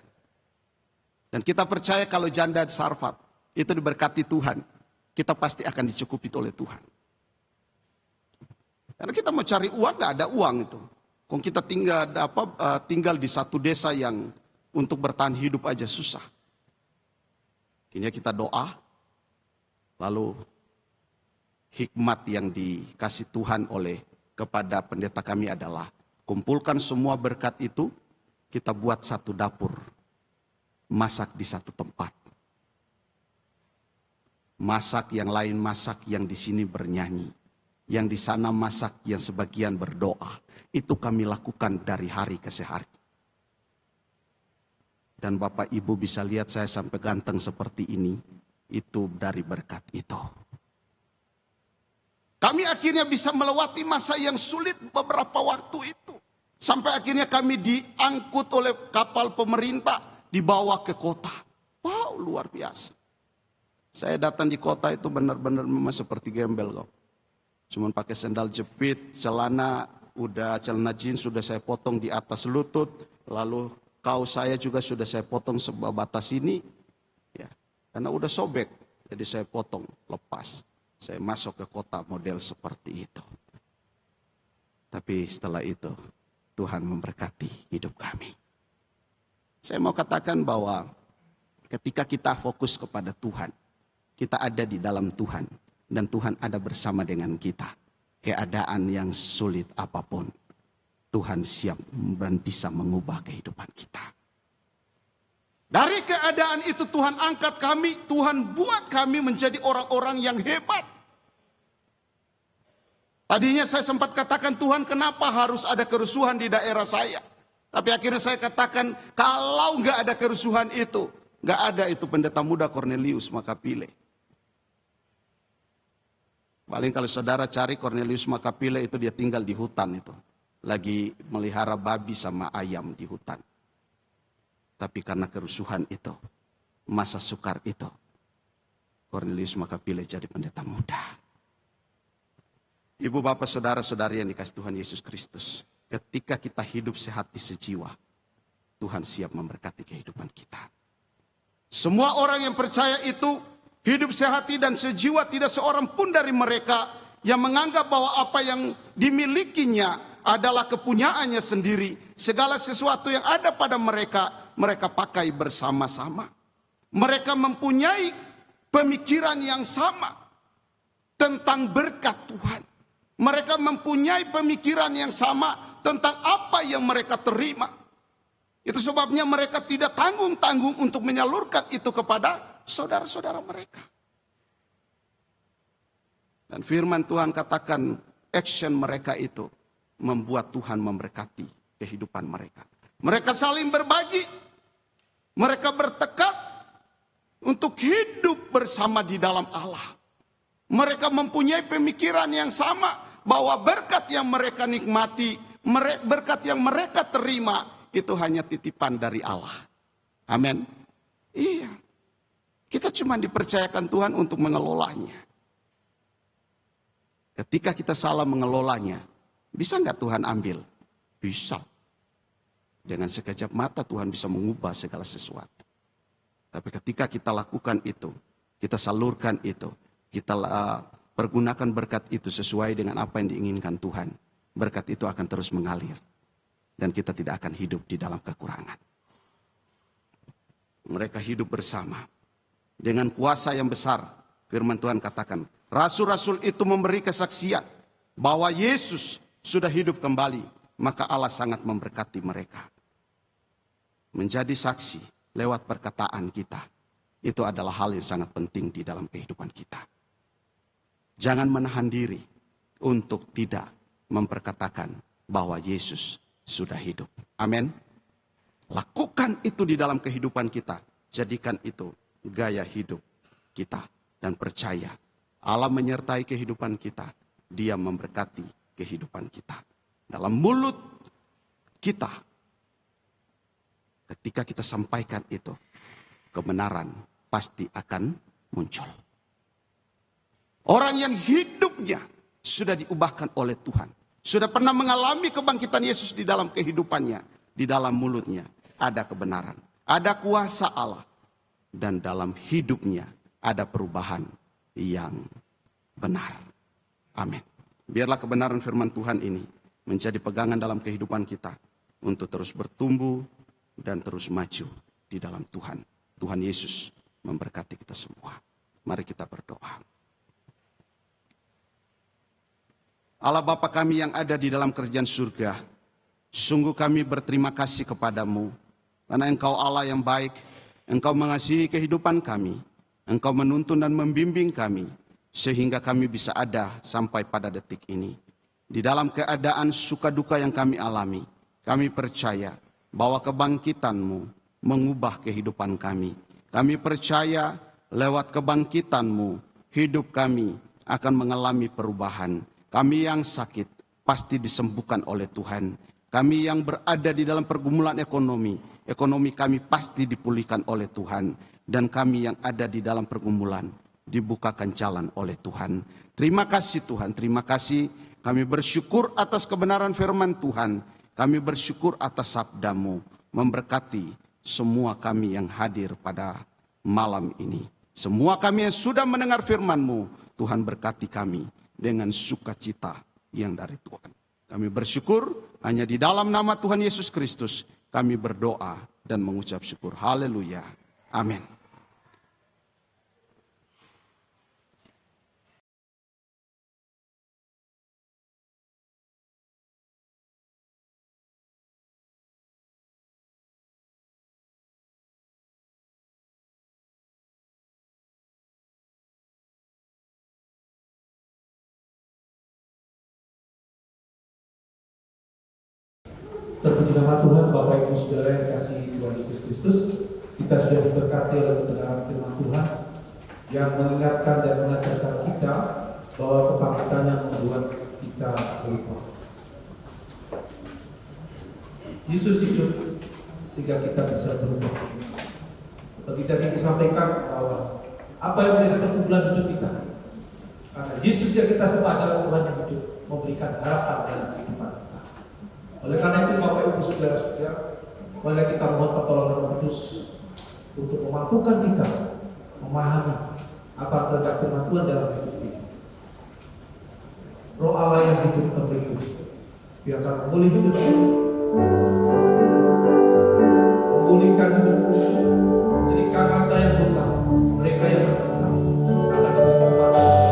Dan kita percaya kalau janda Sarfat itu diberkati Tuhan, kita pasti akan dicukupi oleh Tuhan. Karena kita mau cari uang, gak ada uang itu. Kalau kita tinggal di satu desa yang untuk bertahan hidup aja susah. Kini kita doa, lalu hikmat yang dikasih Tuhan kepada pendeta kami adalah kumpulkan semua berkat itu, kita buat 1 dapur, masak di 1 tempat. Masak yang lain masak, yang di sini bernyanyi. Yang di sana masak, yang sebagian berdoa. Itu kami lakukan dari hari ke hari. Dan Bapak Ibu bisa lihat saya sampai ganteng seperti ini. Itu dari berkat itu. Kami akhirnya bisa melewati masa yang sulit beberapa waktu itu. Sampai akhirnya kami diangkut oleh kapal pemerintah, dibawa ke kota. Wow, luar biasa. Saya datang di kota itu benar-benar memang seperti gembel kok. Cuman pakai sendal jepit, celana jeans sudah saya potong di atas lutut, lalu kaos saya juga sudah saya potong sebatas ini. Ya, karena udah sobek, jadi saya potong, lepas. Saya masuk ke kota model seperti itu. Tapi setelah itu, Tuhan memberkati hidup kami. Saya mau katakan bahwa ketika kita fokus kepada Tuhan, kita ada di dalam Tuhan, dan Tuhan ada bersama dengan kita. Keadaan yang sulit apapun, Tuhan siap dan bisa mengubah kehidupan kita. Dari keadaan itu Tuhan angkat kami, Tuhan buat kami menjadi orang-orang yang hebat. Tadinya saya sempat katakan, Tuhan kenapa harus ada kerusuhan di daerah saya? Tapi akhirnya saya katakan, kalau nggak ada kerusuhan itu, nggak ada itu pendeta muda Cornelius Makapile. Paling kalau saudara cari Cornelius Makapile itu dia tinggal di hutan itu. Lagi melihara babi sama ayam di hutan. Tapi karena kerusuhan itu, masa sukar itu, Cornelius Makapile jadi pendeta muda. Ibu bapak saudara-saudari yang dikasih Tuhan Yesus Kristus. Ketika kita hidup sehati sejiwa, Tuhan siap memberkati kehidupan kita. Semua orang yang percaya itu hidup sehati dan sejiwa, tidak seorang pun dari mereka yang menganggap bahwa apa yang dimilikinya adalah kepunyaannya sendiri. Segala sesuatu yang ada pada mereka, mereka pakai bersama-sama. Mereka mempunyai pemikiran yang sama tentang berkat Tuhan. Mereka mempunyai pemikiran yang sama tentang apa yang mereka terima. Itu sebabnya mereka tidak tanggung-tanggung untuk menyalurkan itu kepada saudara-saudara mereka. Dan firman Tuhan katakan action mereka itu membuat Tuhan memberkati kehidupan mereka. Mereka saling berbagi. Mereka bertekad untuk hidup bersama di dalam Allah. Mereka mempunyai pemikiran yang sama bahwa berkat yang mereka nikmati, berkat yang mereka terima itu hanya titipan dari Allah. Amin. Iya. Kita cuma dipercayakan Tuhan untuk mengelolanya. Ketika kita salah mengelolanya, bisa nggak Tuhan ambil? Bisa. Dengan sekejap mata Tuhan bisa mengubah segala sesuatu. Tapi ketika kita lakukan itu, kita salurkan itu, kita pergunakan berkat itu sesuai dengan apa yang diinginkan Tuhan. Berkat itu akan terus mengalir. Dan kita tidak akan hidup di dalam kekurangan. Mereka hidup bersama. Dengan kuasa yang besar, firman Tuhan katakan, rasul-rasul itu memberi kesaksian bahwa Yesus sudah hidup kembali. Maka Allah sangat memberkati mereka. Menjadi saksi lewat perkataan kita. Itu adalah hal yang sangat penting di dalam kehidupan kita. Jangan menahan diri untuk tidak memperkatakan bahwa Yesus sudah hidup. Amin. Lakukan itu di dalam kehidupan kita. Jadikan itu gaya hidup kita. Dan percaya Allah menyertai kehidupan kita. Dia memberkati kehidupan kita. Dalam mulut kita. Ketika kita sampaikan itu, kebenaran pasti akan muncul. Orang yang hidupnya sudah diubahkan oleh Tuhan. Sudah pernah mengalami kebangkitan Yesus di dalam kehidupannya. Di dalam mulutnya ada kebenaran. Ada kuasa Allah. Dan dalam hidupnya ada perubahan yang benar. Amin. Biarlah kebenaran firman Tuhan ini menjadi pegangan dalam kehidupan kita. Untuk terus bertumbuh dan terus maju di dalam Tuhan. Tuhan Yesus memberkati kita semua. Mari kita berdoa. Allah Bapa kami yang ada di dalam kerajaan surga, sungguh kami berterima kasih kepadamu, karena Engkau Allah yang baik, Engkau mengasihi kehidupan kami, Engkau menuntun dan membimbing kami, sehingga kami bisa ada sampai pada detik ini. Di dalam keadaan suka duka yang kami alami, kami percaya bahwa kebangkitan-Mu mengubah kehidupan kami. Kami percaya lewat kebangkitan-Mu, hidup kami akan mengalami perubahan. Kami yang sakit pasti disembuhkan oleh Tuhan. Kami yang berada di dalam pergumulan ekonomi kami pasti dipulihkan oleh Tuhan. Dan kami yang ada di dalam pergumulan dibukakan jalan oleh Tuhan. Terima kasih Tuhan, terima kasih. Kami bersyukur atas kebenaran firman Tuhan. Kami bersyukur atas sabda-Mu memberkati semua kami yang hadir pada malam ini. Semua kami yang sudah mendengar firman-Mu, Tuhan berkati kami dengan sukacita yang dari Tuhan. Kami bersyukur hanya di dalam nama Tuhan Yesus Kristus kami berdoa dan mengucap syukur. Haleluya. Amin. Terpuji nama Tuhan, Bapak Ibu Saudara yang dikasihi Tuhan Yesus Kristus. Kita sudah diberkati oleh kebenaran firman Tuhan yang mengingatkan dan mengajarkan kita bahwa kebangkitannya membuat kita berubah. Yesus hidup sehingga kita bisa berubah. Seperti tadi disampaikan bahwa apa yang menjadi perkumpulan hidup kita, karena Yesus yang kita sembah adalah Tuhan yang hidup, memberikan harapan dalam kehidupan kita. Oleh karena itu Bapak Ibu Saudara-saudara, mari kita mohon pertolongan Roh Kudus untuk memampukan kita memahami apa kehendak firman Tuhan dalam hidup ini. Roh Allah yang hidup penuh, biarkan memulih hidup ini, memulihkan hidupku, menjadikan mata yang buta, mereka yang menderita akan diberikan mata yang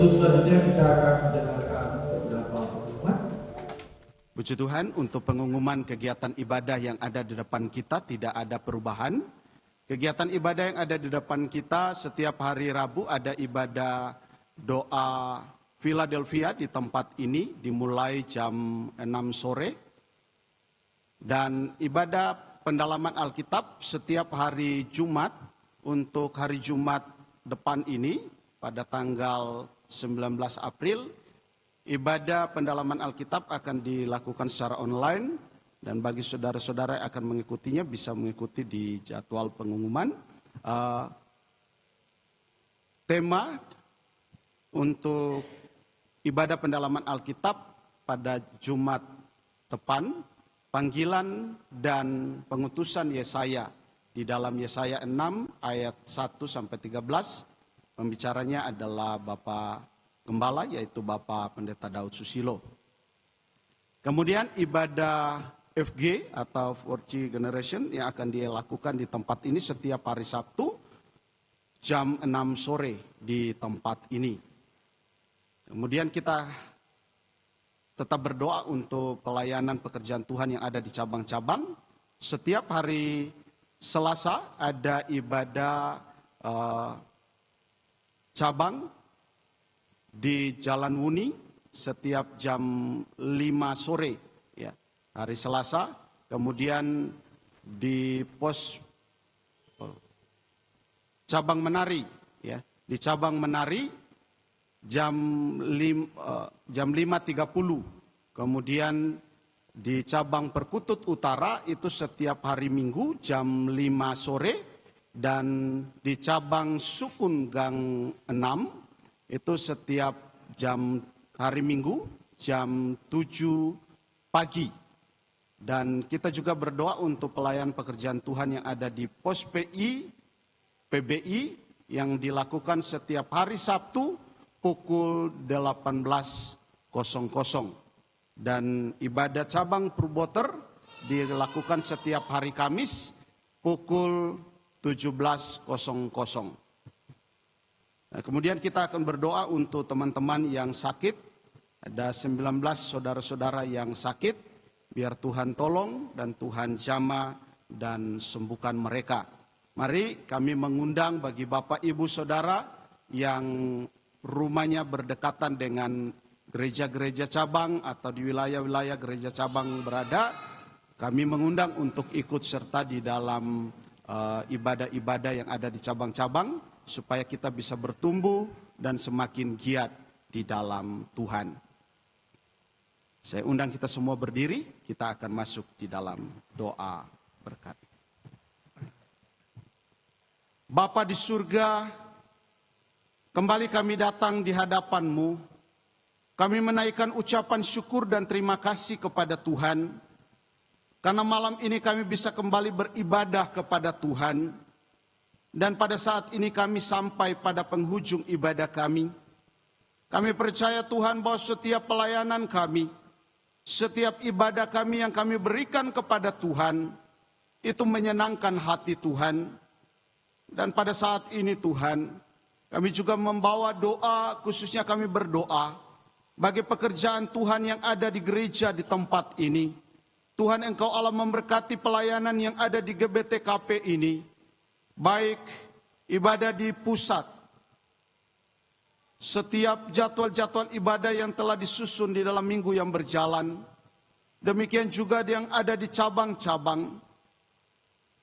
selanjutnya kita akan mendengarkan beberapa pengumuman. Puji Tuhan, untuk pengumuman kegiatan ibadah yang ada di depan kita tidak ada perubahan. Kegiatan ibadah yang ada di depan kita setiap hari Rabu ada ibadah doa Philadelphia di tempat ini dimulai jam 6 sore. Dan ibadah pendalaman Alkitab setiap hari Jumat untuk hari Jumat depan ini pada tanggal 19 April. Ibadah pendalaman Alkitab akan dilakukan secara online dan bagi saudara-saudara yang akan mengikutinya bisa mengikuti di jadwal pengumuman. Tema untuk ibadah pendalaman Alkitab pada Jumat depan, panggilan dan pengutusan Yesaya di dalam Yesaya 6 ayat 1 sampai 13. Pembicaranya adalah Bapak Gembala, yaitu Bapak Pendeta Daud Susilo. Kemudian ibadah FG atau 4G Generation yang akan dilakukan di tempat ini setiap hari Sabtu jam 6 sore di tempat ini. Kemudian kita tetap berdoa untuk pelayanan pekerjaan Tuhan yang ada di cabang-cabang. Setiap hari Selasa ada ibadah cabang di Jalan Wuni setiap jam 5 sore ya, hari Selasa. Kemudian di pos cabang Menari ya, di cabang Menari jam 5.30. Kemudian di cabang Perkutut Utara itu setiap hari Minggu jam 5 sore. Dan di cabang Sukun Gang 6 itu setiap hari Minggu jam 7 pagi. Dan kita juga berdoa untuk pelayan pekerjaan Tuhan yang ada di pos PBI yang dilakukan setiap hari Sabtu pukul 18.00. Dan ibadah cabang Purwoter dilakukan setiap hari Kamis pukul 17.00. Nah, kemudian kita akan berdoa untuk teman-teman yang sakit. Ada 19 saudara-saudara yang sakit. Biar Tuhan tolong dan Tuhan jamah dan sembuhkan mereka. Mari kami mengundang bagi Bapak Ibu Saudara yang rumahnya berdekatan dengan gereja-gereja cabang atau di wilayah-wilayah gereja cabang berada. Kami mengundang untuk ikut serta di dalam ibadah-ibadah yang ada di cabang-cabang, supaya kita bisa bertumbuh dan semakin giat di dalam Tuhan. Saya undang kita semua berdiri, kita akan masuk di dalam doa berkat. Bapa di surga, kembali kami datang di hadapan-Mu. Kami menaikkan ucapan syukur dan terima kasih kepada Tuhan, karena malam ini kami bisa kembali beribadah kepada Tuhan. Dan pada saat ini kami sampai pada penghujung ibadah kami. Kami percaya Tuhan bahwa setiap pelayanan kami, setiap ibadah kami yang kami berikan kepada Tuhan, itu menyenangkan hati Tuhan. Dan pada saat ini Tuhan, kami juga membawa doa, khususnya kami berdoa bagi pekerjaan Tuhan yang ada di gereja di tempat ini. Tuhan Engkau Allah memberkati pelayanan yang ada di GBTKP ini. Baik ibadah di pusat, setiap jadwal-jadwal ibadah yang telah disusun di dalam minggu yang berjalan, demikian juga yang ada di cabang-cabang,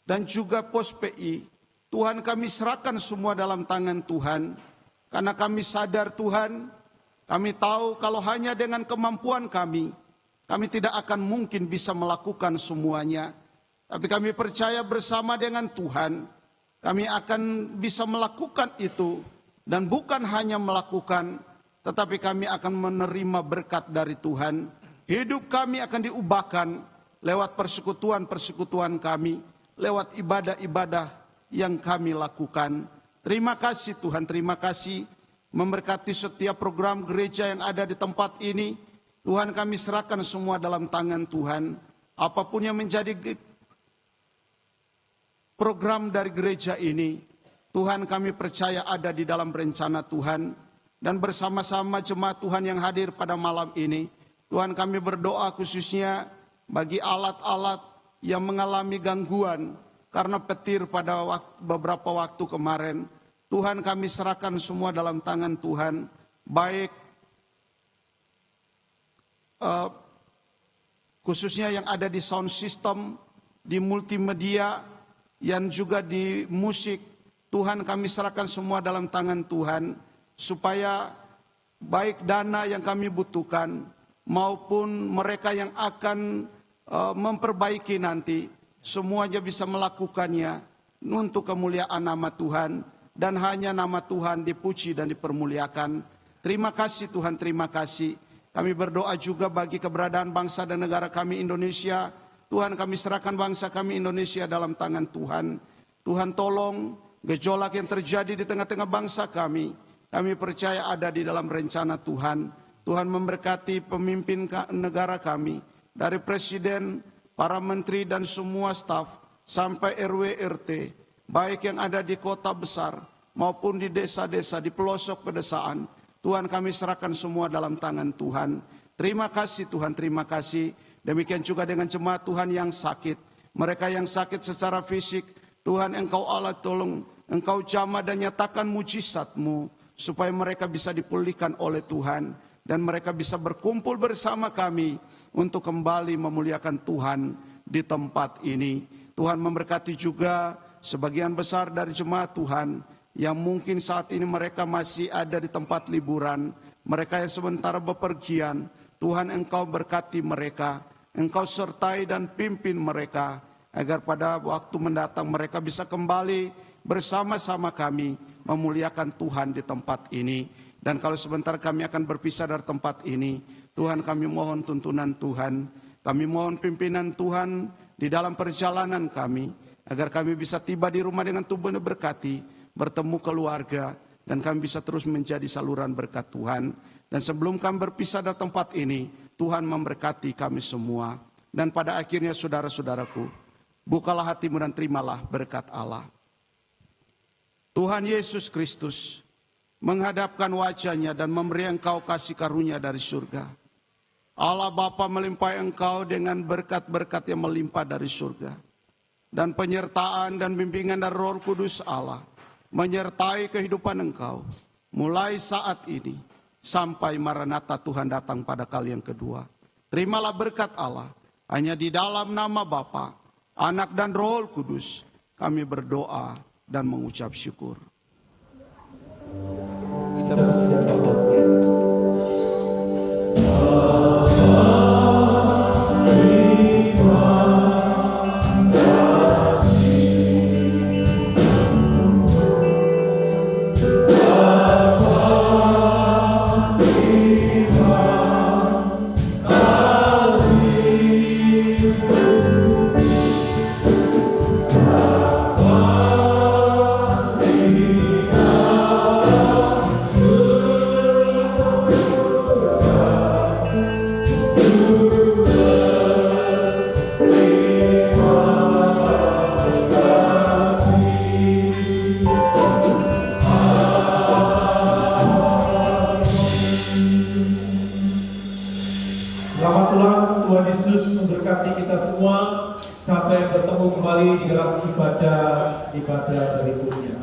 dan juga pos PI, Tuhan kami serahkan semua dalam tangan Tuhan, karena kami sadar Tuhan, kami tahu kalau hanya dengan kemampuan kami tidak akan mungkin bisa melakukan semuanya, tapi kami percaya bersama dengan Tuhan, kami akan bisa melakukan itu, dan bukan hanya melakukan, tetapi kami akan menerima berkat dari Tuhan. Hidup kami akan diubahkan lewat persekutuan-persekutuan kami, lewat ibadah-ibadah yang kami lakukan. Terima kasih Tuhan, terima kasih memberkati setiap program gereja yang ada di tempat ini. Tuhan kami serahkan semua dalam tangan Tuhan. Apapun yang menjadi program dari gereja ini, Tuhan kami percaya ada di dalam rencana Tuhan. dan bersama-sama jemaat Tuhan yang hadir pada malam ini. Tuhan, kami berdoa khususnya bagi alat-alat yang mengalami gangguan karena petir pada beberapa waktu kemarin. Tuhan, kami serahkan semua dalam tangan Tuhan, baik khususnya yang ada di sound system, di multimedia, yang juga di musik. Tuhan, kami serahkan semua dalam tangan Tuhan, supaya baik dana yang kami butuhkan maupun mereka yang akan memperbaiki nanti, semuanya bisa melakukannya untuk kemuliaan nama Tuhan, dan hanya nama Tuhan dipuji dan dipermuliakan. Terima kasih Tuhan, terima kasih. Kami berdoa juga bagi keberadaan bangsa dan negara kami Indonesia. Tuhan, kami serahkan bangsa kami Indonesia dalam tangan Tuhan. Tuhan, tolong gejolak yang terjadi di tengah-tengah bangsa kami. Kami percaya ada di dalam rencana Tuhan. Tuhan memberkati pemimpin negara kami, dari presiden, para menteri dan semua staf, sampai RW RT, baik yang ada di kota besar maupun di desa-desa, di pelosok pedesaan. Tuhan, kami serahkan semua dalam tangan Tuhan. Terima kasih Tuhan, terima kasih. Demikian juga dengan jemaat Tuhan yang sakit. Mereka yang sakit secara fisik, Tuhan, Engkau Allah tolong, Engkau jamah dan nyatakan mujizat-Mu, supaya mereka bisa dipulihkan oleh Tuhan, dan mereka bisa berkumpul bersama kami untuk kembali memuliakan Tuhan di tempat ini. Tuhan memberkati juga sebagian besar dari jemaat Tuhan yang mungkin saat ini mereka masih ada di tempat liburan, mereka yang sementara bepergian. Tuhan, Engkau berkati mereka, Engkau sertai dan pimpin mereka, agar pada waktu mendatang mereka bisa kembali bersama-sama kami memuliakan Tuhan di tempat ini. Dan kalau sebentar kami akan berpisah dari tempat ini, Tuhan, kami mohon tuntunan Tuhan, kami mohon pimpinan Tuhan di dalam perjalanan kami, agar kami bisa tiba di rumah dengan tubuh yang berkati, bertemu keluarga, dan kami bisa terus menjadi saluran berkat Tuhan. Dan sebelum kami berpisah dari tempat ini, Tuhan memberkati kami semua. Dan pada akhirnya saudara-saudaraku, bukalah hatimu dan terimalah berkat Allah. Tuhan Yesus Kristus menghadapkan wajahnya dan memberi engkau kasih karunia dari surga. Allah Bapa melimpahi engkau dengan berkat-berkat yang melimpah dari surga. Dan penyertaan dan bimbingan dari Roh Kudus Allah menyertai kehidupan engkau mulai saat ini sampai Maranatha Tuhan datang pada kali yang kedua. Terimalah berkat Allah. Hanya di dalam nama Bapa, Anak dan Roh Kudus kami berdoa dan mengucap syukur. Kita bertiga Bapa. Selamat ulang, Tuhan Yesus memberkati kita semua sampai bertemu kembali di dalam ibadah berikutnya.